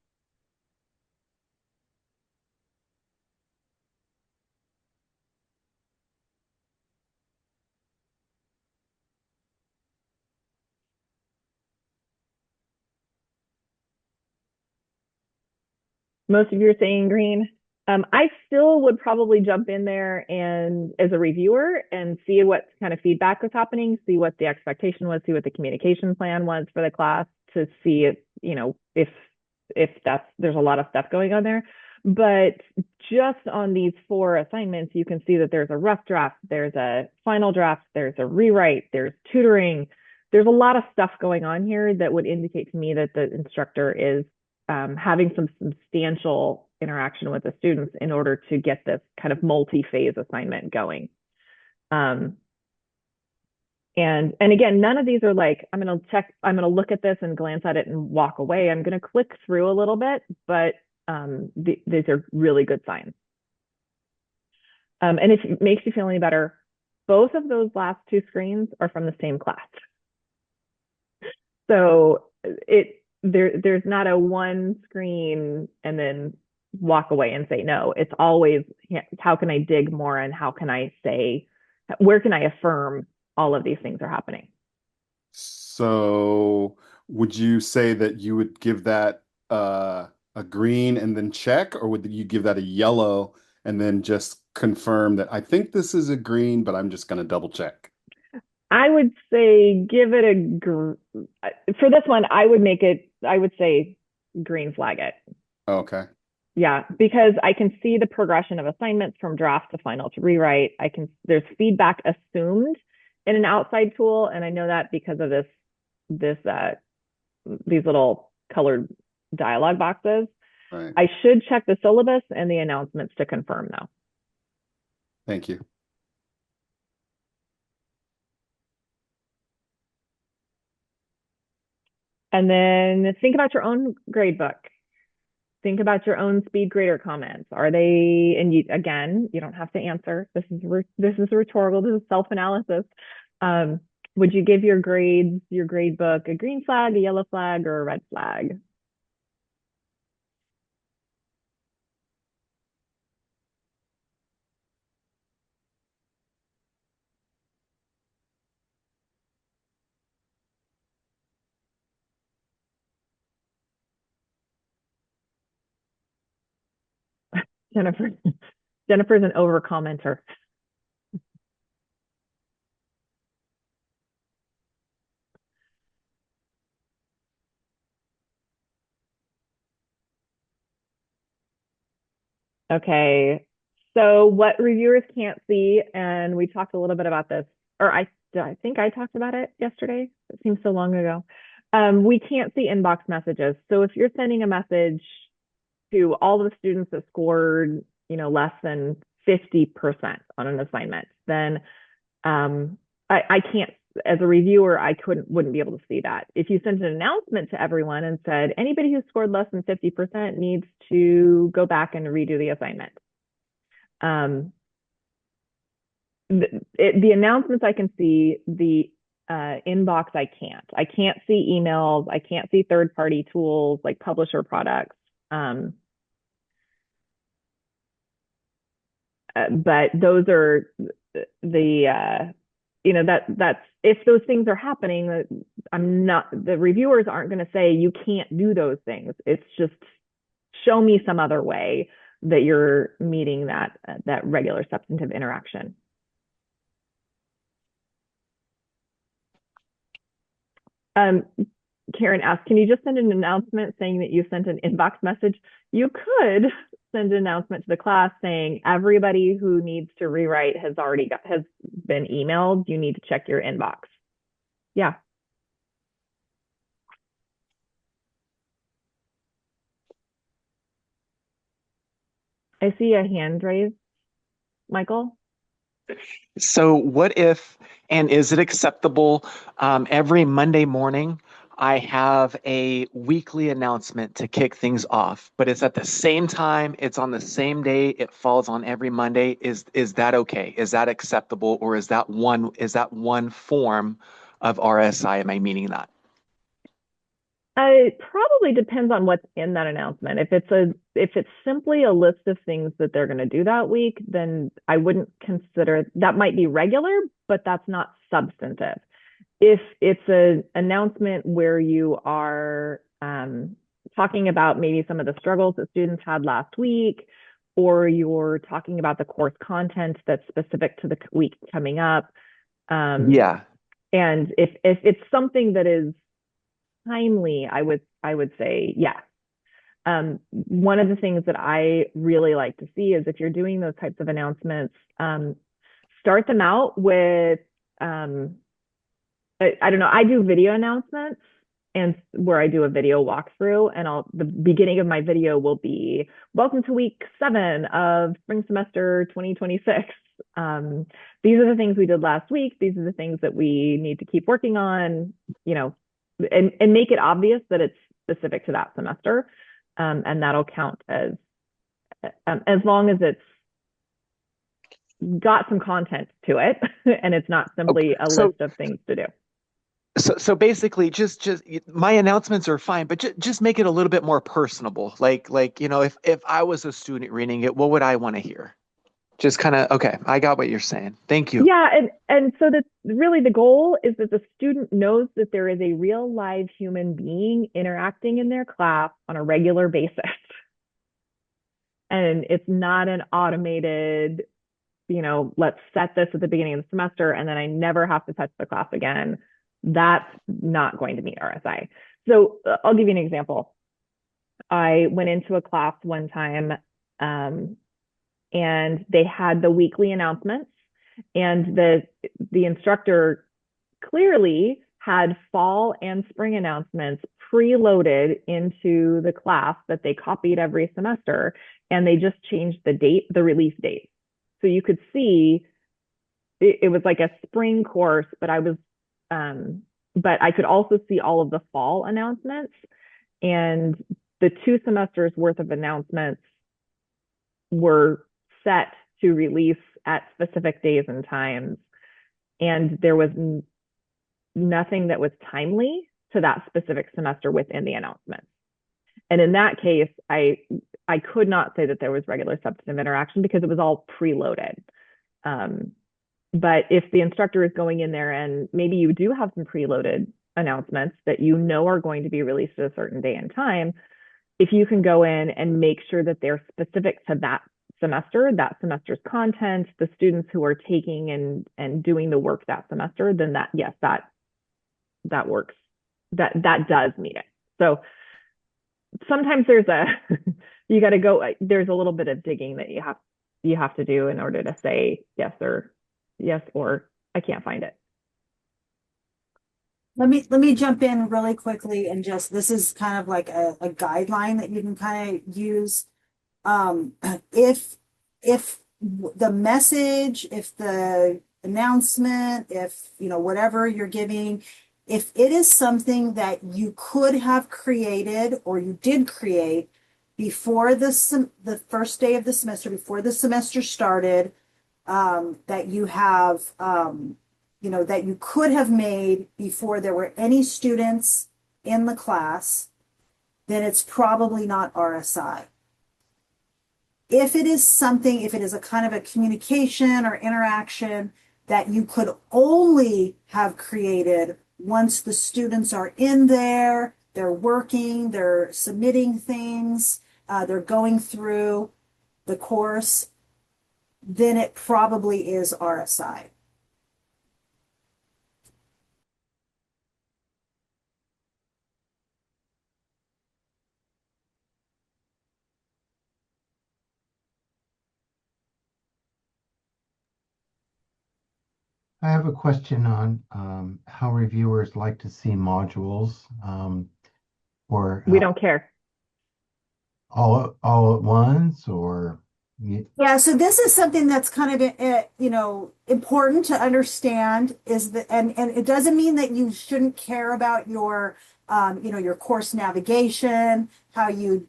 Most of you are saying green. I still would probably jump in there and as a reviewer and see what kind of feedback was happening, see what the expectation was, see what the communication plan was for the class to see if, if there's a lot of stuff going on there. But just on these 4 assignments, you can see that there's a rough draft, there's a final draft, there's a rewrite, there's tutoring. There's a lot of stuff going on here that would indicate to me that the instructor is having some substantial interaction with the students in order to get this kind of multi-phase assignment going. And again, none of these are like, I'm going to look at this and glance at it and walk away. I'm going to click through a little bit, but these are really good signs. And if it makes you feel any better, both of those last 2 screens are from the same class. So there's not a one screen and then walk away and say no. It's always, how can I dig more and how can I say, where can I affirm all of these things are happening? So would you say that you would give that a green and then check, or would you give that a yellow and then just confirm that I think this is a green, but I'm just going to double check? I would say give it for this one, I would say green flag it. Okay. Yeah, because I can see the progression of assignments from draft to final to rewrite. There's feedback assumed in an outside tool, and I know that because of these little colored dialog boxes. Right. I should check the syllabus and the announcements to confirm though. Thank you. And then think about your own grade book. Think about your own speed grader comments. Are they, and you don't have to answer. This is rhetorical, this is self-analysis. Would you give your grades, your grade book, a green flag, a yellow flag, or a red flag? Jennifer's an over commenter. Okay, so what reviewers can't see, and we talked a little bit about this, or I think I talked about it yesterday. It seems so long ago. We can't see inbox messages. So if you're sending a message to all the students that scored, less than 50% on an assignment, then I can't, as a reviewer, wouldn't be able to see that. If you sent an announcement to everyone and said, anybody who scored less than 50% needs to go back and redo the assignment. The announcements I can see, the inbox I can't. I can't see emails. I can't see third-party tools like publisher products. But those are that's if those things are happening, the reviewers aren't going to say you can't do those things. It's just show me some other way that you're meeting that regular substantive interaction. Um, Karen asked, can you just send an announcement saying that you sent an inbox message? You could send an announcement to the class saying everybody who needs to rewrite has been emailed. You need to check your inbox. Yeah. I see a hand raised, Michael. So what if, and is it acceptable, every Monday morning, I have a weekly announcement to kick things off, but it's at the same time, it's on the same day, it falls on every Monday. Is that okay? Is that acceptable, or is that one form of RSI? Am I meaning that? It probably depends on what's in that announcement. If it's simply a list of things that they're going to do that week, then I wouldn't consider that. Might be regular, but that's not substantive. If it's an announcement where you are talking about maybe some of the struggles that students had last week, or you're talking about the course content that's specific to the week coming up, Yeah. and if it's something that is timely, I would say yes. One of the things that I really like to see is if you're doing those types of announcements, start them out with I don't know. I do video announcements and where I do a video walkthrough, and the beginning of my video will be welcome to week 7 of spring semester 2026. These are the things we did last week. These are the things that we need to keep working on, and make it obvious that it's specific to that semester. And that'll count as long as it's got some content to it and it's not simply a So list of things to do. so basically, just my announcements are fine, but just make it a little bit more personable. Like if I was a student reading it, what would I want to hear? Just kind of okay. I got what you're saying. Thank you. Yeah, and so that really the goal is that the student knows that there is a real live human being interacting in their class on a regular basis. And it's not an automated, let's set this at the beginning of the semester and then I never have to touch the class again. That's not going to meet RSI. So I'll give you an example. I went into a class one time, and they had the weekly announcements, and the instructor clearly had fall and spring announcements preloaded into the class that they copied every semester, and they just changed the release date. So you could see it was like a spring course, but I could also see all of the fall announcements, and the 2 semesters worth of announcements were set to release at specific days and times. And there was nothing that was timely to that specific semester within the announcements. And in that case, I could not say that there was regular substantive interaction because it was all preloaded. But if the instructor is going in there and maybe you do have some preloaded announcements that are going to be released at a certain day and time, if you can go in and make sure that they're specific to that semester's content, the students who are taking and doing the work that semester, then that works. That does meet it. So sometimes there's a little bit of digging that you have to do in order to say yes or I can't find it. Let me jump in really quickly and this is kind of like a guideline that you can kind of use. If the message, if the announcement, if whatever you're giving, if it is something that you could have created or you did create before the first day of the semester, before the semester started, that you have that you could have made before there were any students in the class, then it's probably not RSI. If it is a kind of a communication or interaction that you could only have created once the students are in there, they're working, they're submitting things, they're going through the course, then it probably is RSI. I have a question on how reviewers like to see modules or We don't care. all at once or Yeah, so this is something that's kind of important to understand is that and it doesn't mean that you shouldn't care about your your course navigation, how you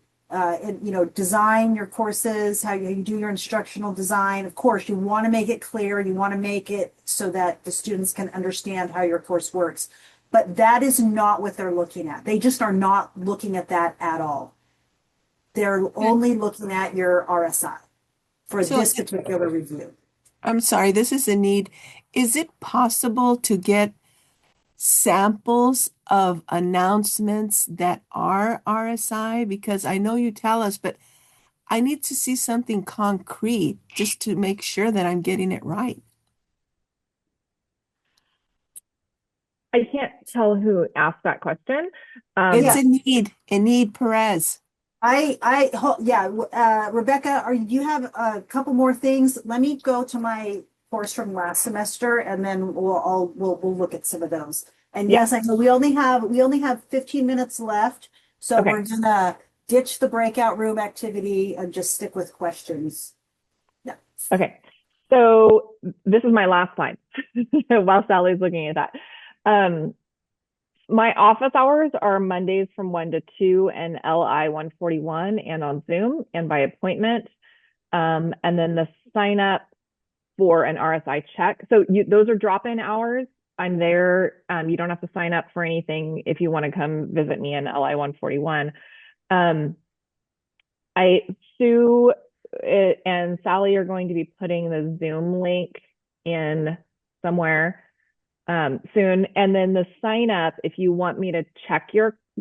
design your courses, how you do your instructional design. Of course, you want to make it clear, you want to make it so that the students can understand how your course works. But that is not what they're looking at. They just are not looking at that at all. They're only looking at your RSI for So this particular review. I'm sorry, this is a need. Is it possible to get samples of announcements that are RSI? Because I know you tell us, but I need to see something concrete just to make sure that I'm getting it right. I can't tell who asked that question. It's a need, Perez. Rebecca, you have a couple more things? Let me go to my course from last semester, and then we'll look at some of those. And Yeah. yes, I know we only have 15 minutes left, so Okay. we're gonna ditch the breakout room activity and just stick with questions. Yeah. Okay. So this is my last slide while Sally's looking at that. My office hours are Mondays from 1 to 2 and LI 141 and on Zoom and by appointment. And then the sign up for an RSI check. So those are drop-in hours. I'm there. You don't have to sign up for anything if you want to come visit me in LI 141. Sue and Sally are going to be putting the Zoom link in somewhere soon. And then the sign up, if you want me to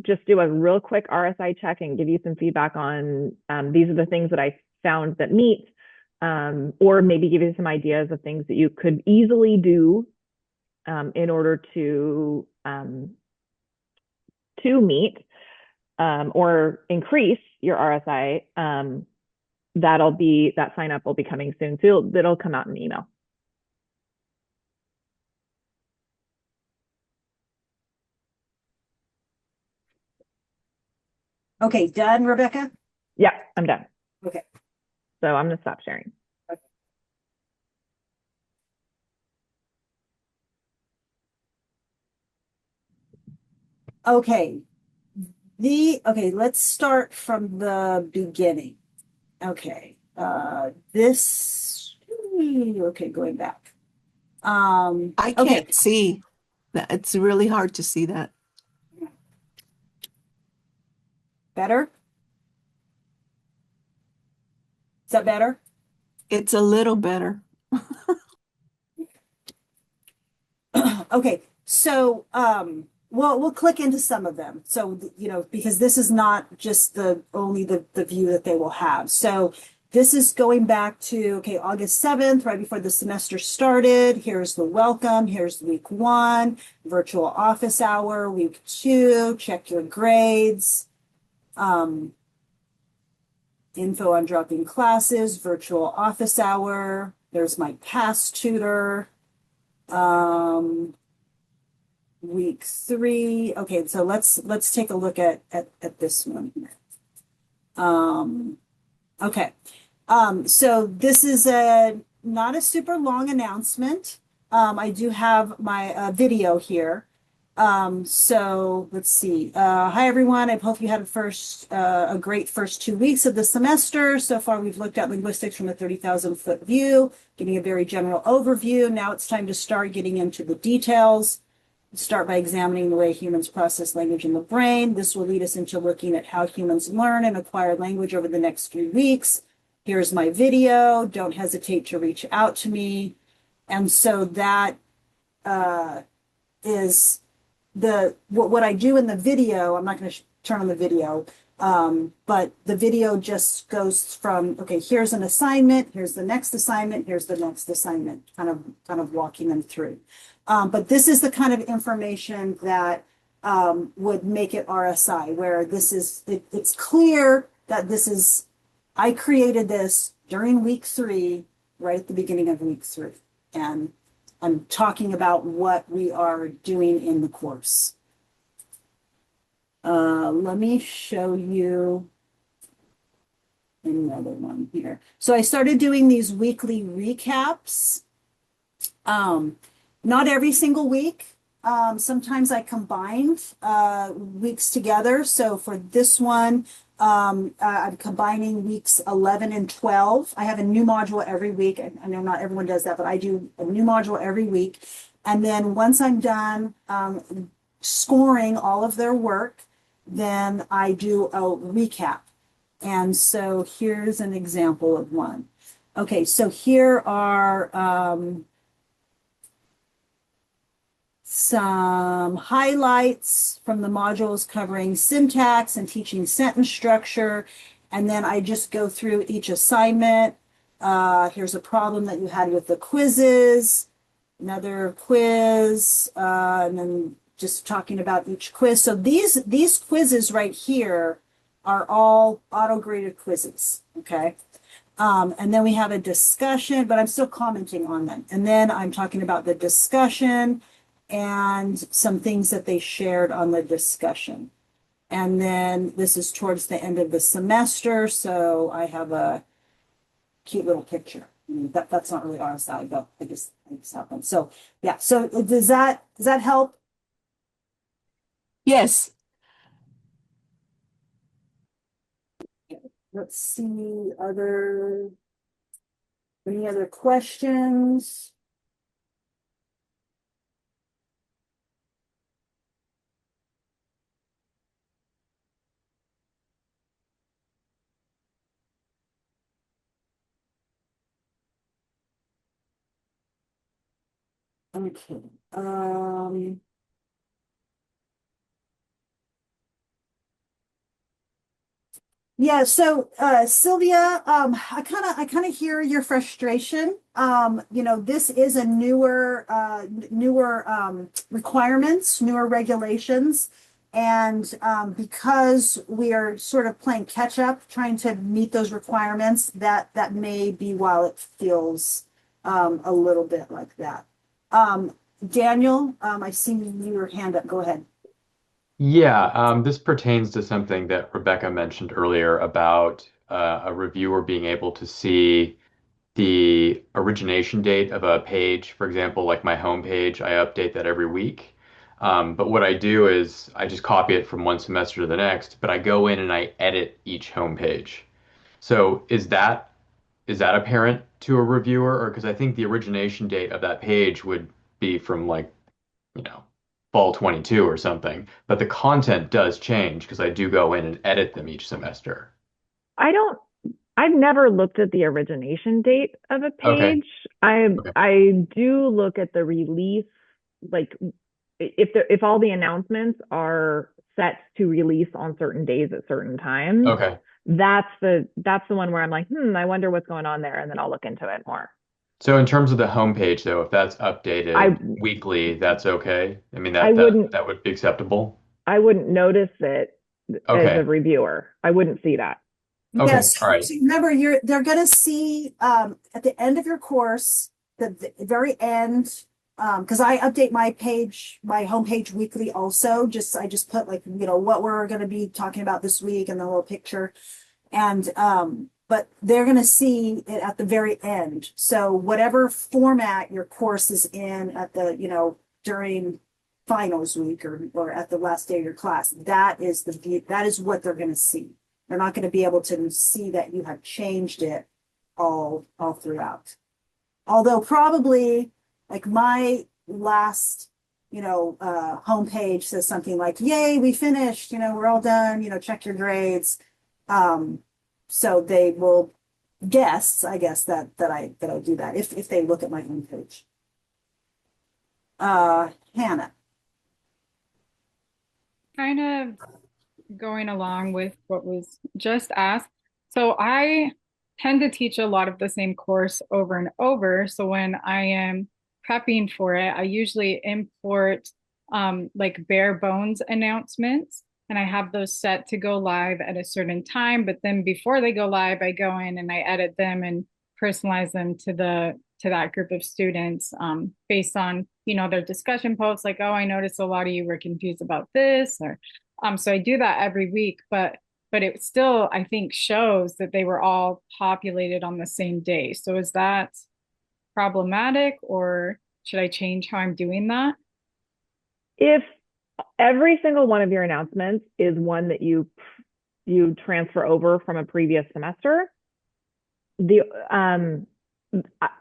just do a real quick RSI check and give you some feedback on these are the things that I found that meet, or maybe give you some ideas of things that you could easily do in order to meet or increase your RSI. That sign up will be coming soon. So it'll come out in email. Okay, done, Rebecca? Yeah, I'm done. Okay. So I'm going to stop sharing. Okay. Let's start from the beginning. Okay. Going back. I can't see that. It's really hard to see that. Better? Is that better? It's a little better. Okay, so we'll click into some of them. So because this is not just only the view that they will have. So this is going back to August 7th, right before the semester started. Here's the welcome. Here's week 1, virtual office hour, week 2, check your grades. Info on dropping classes, virtual office hour. There's my past tutor. Week 3. Okay, so let's take a look at this one. Okay. So this is not a super long announcement. I do have my video here. So let's see. Hi everyone. I hope you had a great first 2 weeks of the semester. So far, we've looked at linguistics from a 30,000-foot view, getting a very general overview. Now it's time to start getting into the details. Start by examining the way humans process language in the brain. This will lead us into looking at how humans learn and acquire language over the next 3 weeks. Here's my video. Don't hesitate to reach out to me. And so that is what I do in the video. I'm not going to turn on the video, but the video just goes from, here's an assignment, here's the next assignment, here's the next assignment, kind of walking them through. But this is the kind of information that would make it RSI, where it's clear that I created this during week 3, right at the beginning of week 3. And I'm talking about what we are doing in the course. Let me show you another one here. So I started doing these weekly recaps. Not every single week. Sometimes I combined weeks together. So for this one, I'm combining weeks 11 and 12. I have a new module every week. I know not everyone does that, but I do a new module every week. And then once I'm done scoring all of their work, then I do a recap. And so here's an example of one. Okay, so here are some highlights from the modules covering syntax and teaching sentence structure. And then I just go through each assignment. Here's a problem that you had with the quizzes, another quiz, and then just talking about each quiz. So these quizzes right here are all auto-graded quizzes, okay? And then we have a discussion, but I'm still commenting on them. And then I'm talking about the discussion and some things that they shared on the discussion. And then this is towards the end of the semester, so I have a cute little picture. I mean, that's not really RSI, but I just happened. So yeah, so does that help? Yes. Let's see, any other questions? Okay. Yeah, so Sylvia, I kind of hear your frustration. This is a newer requirements, newer regulations. And because we are sort of playing catch up, trying to meet those requirements, that may be why it feels a little bit like that. Daniel, I see your hand up. Go ahead. Yeah, this pertains to something that Rebecca mentioned earlier about a reviewer being able to see the origination date of a page. For example, like my home page, I update that every week. But what I do is I just copy it from one semester to the next, but I go in and I edit each home page. So is that apparent to a reviewer? Or because I think the origination date of that page would be from like you know, fall 22 or something. But the content does change because I do go in and edit them each semester. I don't, I've never looked at the origination date of a Okay. page. I Okay. I do look at the release, like if all the announcements are set to release on certain days at certain times, Okay. that's the one where I'm like, I wonder what's going on there, and then I'll look into it more. So in terms of the homepage, though, if that's I updated weekly, that's okay. I mean I wouldn't that would be acceptable. I wouldn't notice it as a Okay. reviewer. I wouldn't see that. Okay. Yes, All right. so remember they're gonna see at the end of your course, the very end, because I update my page, my homepage weekly also. I just put like, what we're gonna be talking about this week and the little picture. And but they're gonna see it at the very end. So whatever format your course is in at the, during finals week or at the last day of your class, that is what they're gonna see. They're not going to be able to see that you have changed it all throughout. Although probably like my last, homepage says something like, "Yay, we finished! We're all done. Check your grades." So they will guess, I guess, that I do that if they look at my homepage. Hannah. Kind of going along with what was just asked. So I tend to teach a lot of the same course over and over. So when I am prepping for it, I usually import like bare bones announcements, and I have those set to go live at a certain time. But then before they go live, I go in and I edit them and personalize them to the to that group of students based on, you know, their discussion posts, like, oh, I noticed a lot of you were confused about this, or so I do that every week, but it still, I think, shows that they were all populated on the same day. So is that problematic, or should I change how I'm doing that? If every single one of your announcements is one that you transfer over from a previous semester,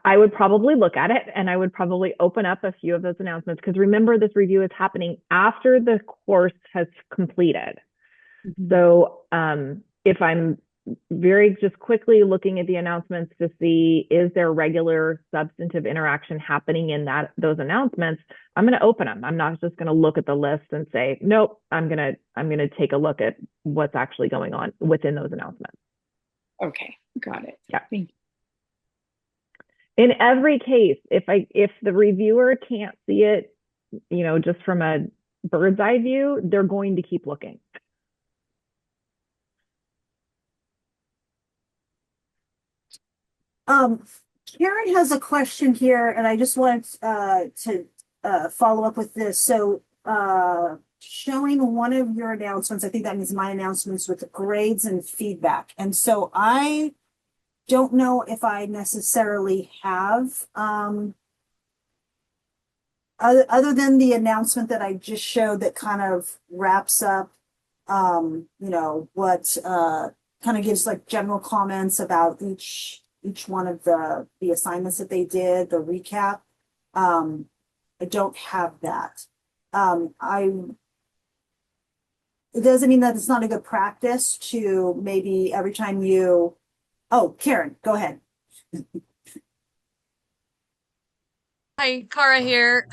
I would probably look at it, and I would probably open up a few of those announcements, because remember, this review is happening after the course has completed. Mm-hmm. So if I'm very just quickly looking at the announcements to see, is there regular substantive interaction happening in those announcements, I'm going to open them. I'm not just going to look at the list and say, nope, I'm going to take a look at what's actually going on within those announcements. Okay, got it. Yeah. Thank you. In every case, if the reviewer can't see it, you know, just from a bird's eye view, they're going to keep looking. Karen has a question here, and I just wanted to follow up with this. So, showing one of your announcements, I think that means my announcements with grades and feedback. And so I don't know if I necessarily have, other than the announcement that I just showed that kind of wraps up, you know, what kind of gives like general comments about each one of the assignments that they did, the recap. I don't have that. It doesn't mean that it's not a good practice to maybe every time you, oh, Karen, go ahead. Hi, Cara here.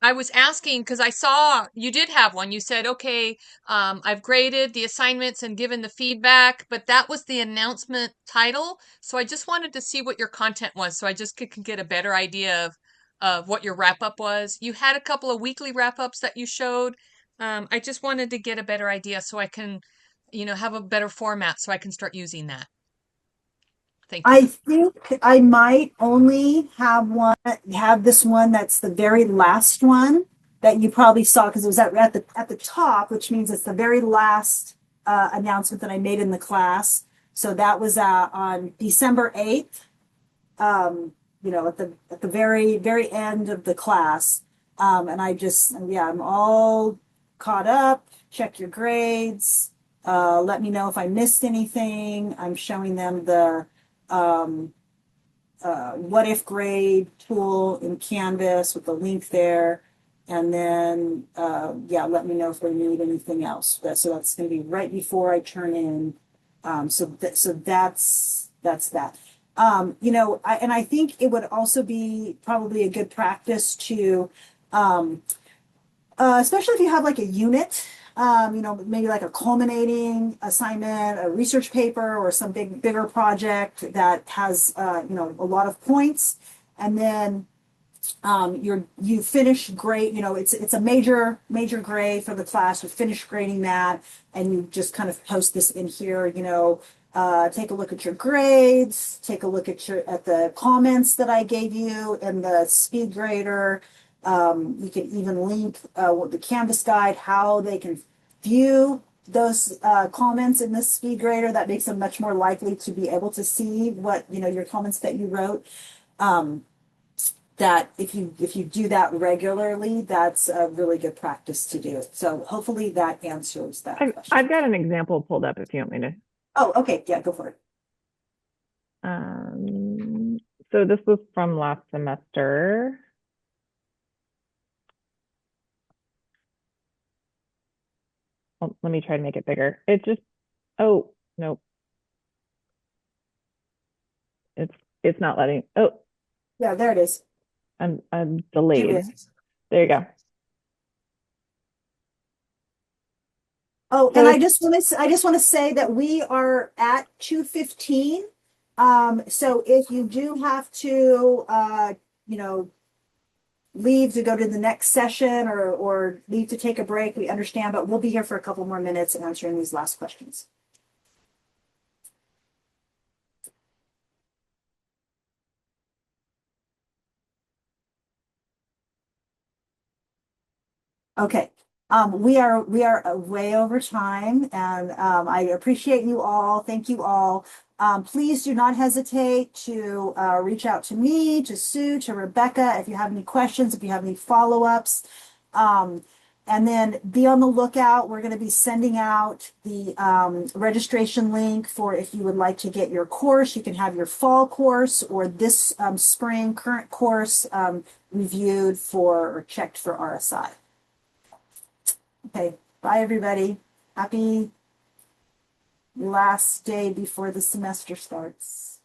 I was asking because I saw you did have one. You said, okay, I've graded the assignments and given the feedback, but that was the announcement title. So I just wanted to see what your content was, so I just could get a better idea of what your wrap up was. You had a couple of weekly wrap ups that you showed. I just wanted to get a better idea so I can, you know, have a better format so I can start using that. Thank you. I think I might only have this one that's the very last one that you probably saw, because it was at the top, which means it's the very last announcement that I made in the class. So that was on December 8th, you know, at the very end of the class. And I'm all caught up. Check your grades. Let me know if I missed anything. I'm showing them the what if grade tool in Canvas with the link there. And then, let me know if they need anything else. So that's going to be right before I turn in. So that's that. You know, I think it would also be probably a good practice to, especially if you have like a unit, you know, maybe like a culminating assignment, a research paper, or some bigger project that has, you know, a lot of points, and then you finish grade, you know, it's a major grade for the class. You finish grading that, and you just kind of post this in here, you know. Take a look at your grades, take a look at the comments that I gave you in the speed grader. You can even link with the Canvas guide how they can view those comments in this speed grader. That makes them much more likely to be able to see what, you know, your comments that you wrote. That if you do that regularly, that's a really good practice to do. So hopefully that answers that question. I've got an example pulled up if you want me to. Oh, okay. Yeah, go for it. So this was from last semester. Oh, let me try to make it bigger. It just, oh, nope. It's not letting, oh. Yeah, there it is. I'm delayed. There you go. Oh, and I just want to say that we are at 2:15. So if you do have to, you know, leave to go to the next session or leave to take a break, we understand, but we'll be here for a couple more minutes answering these last questions. Okay. We are way over time, and I appreciate you all. Thank you all. Please do not hesitate to reach out to me, to Sue, to Rebecca if you have any questions, if you have any follow-ups. And then be on the lookout. We're going to be sending out the registration link for if you would like to get your course. You can have your fall course or this spring current course reviewed for or checked for RSI. Okay, bye everybody. Happy last day before the semester starts.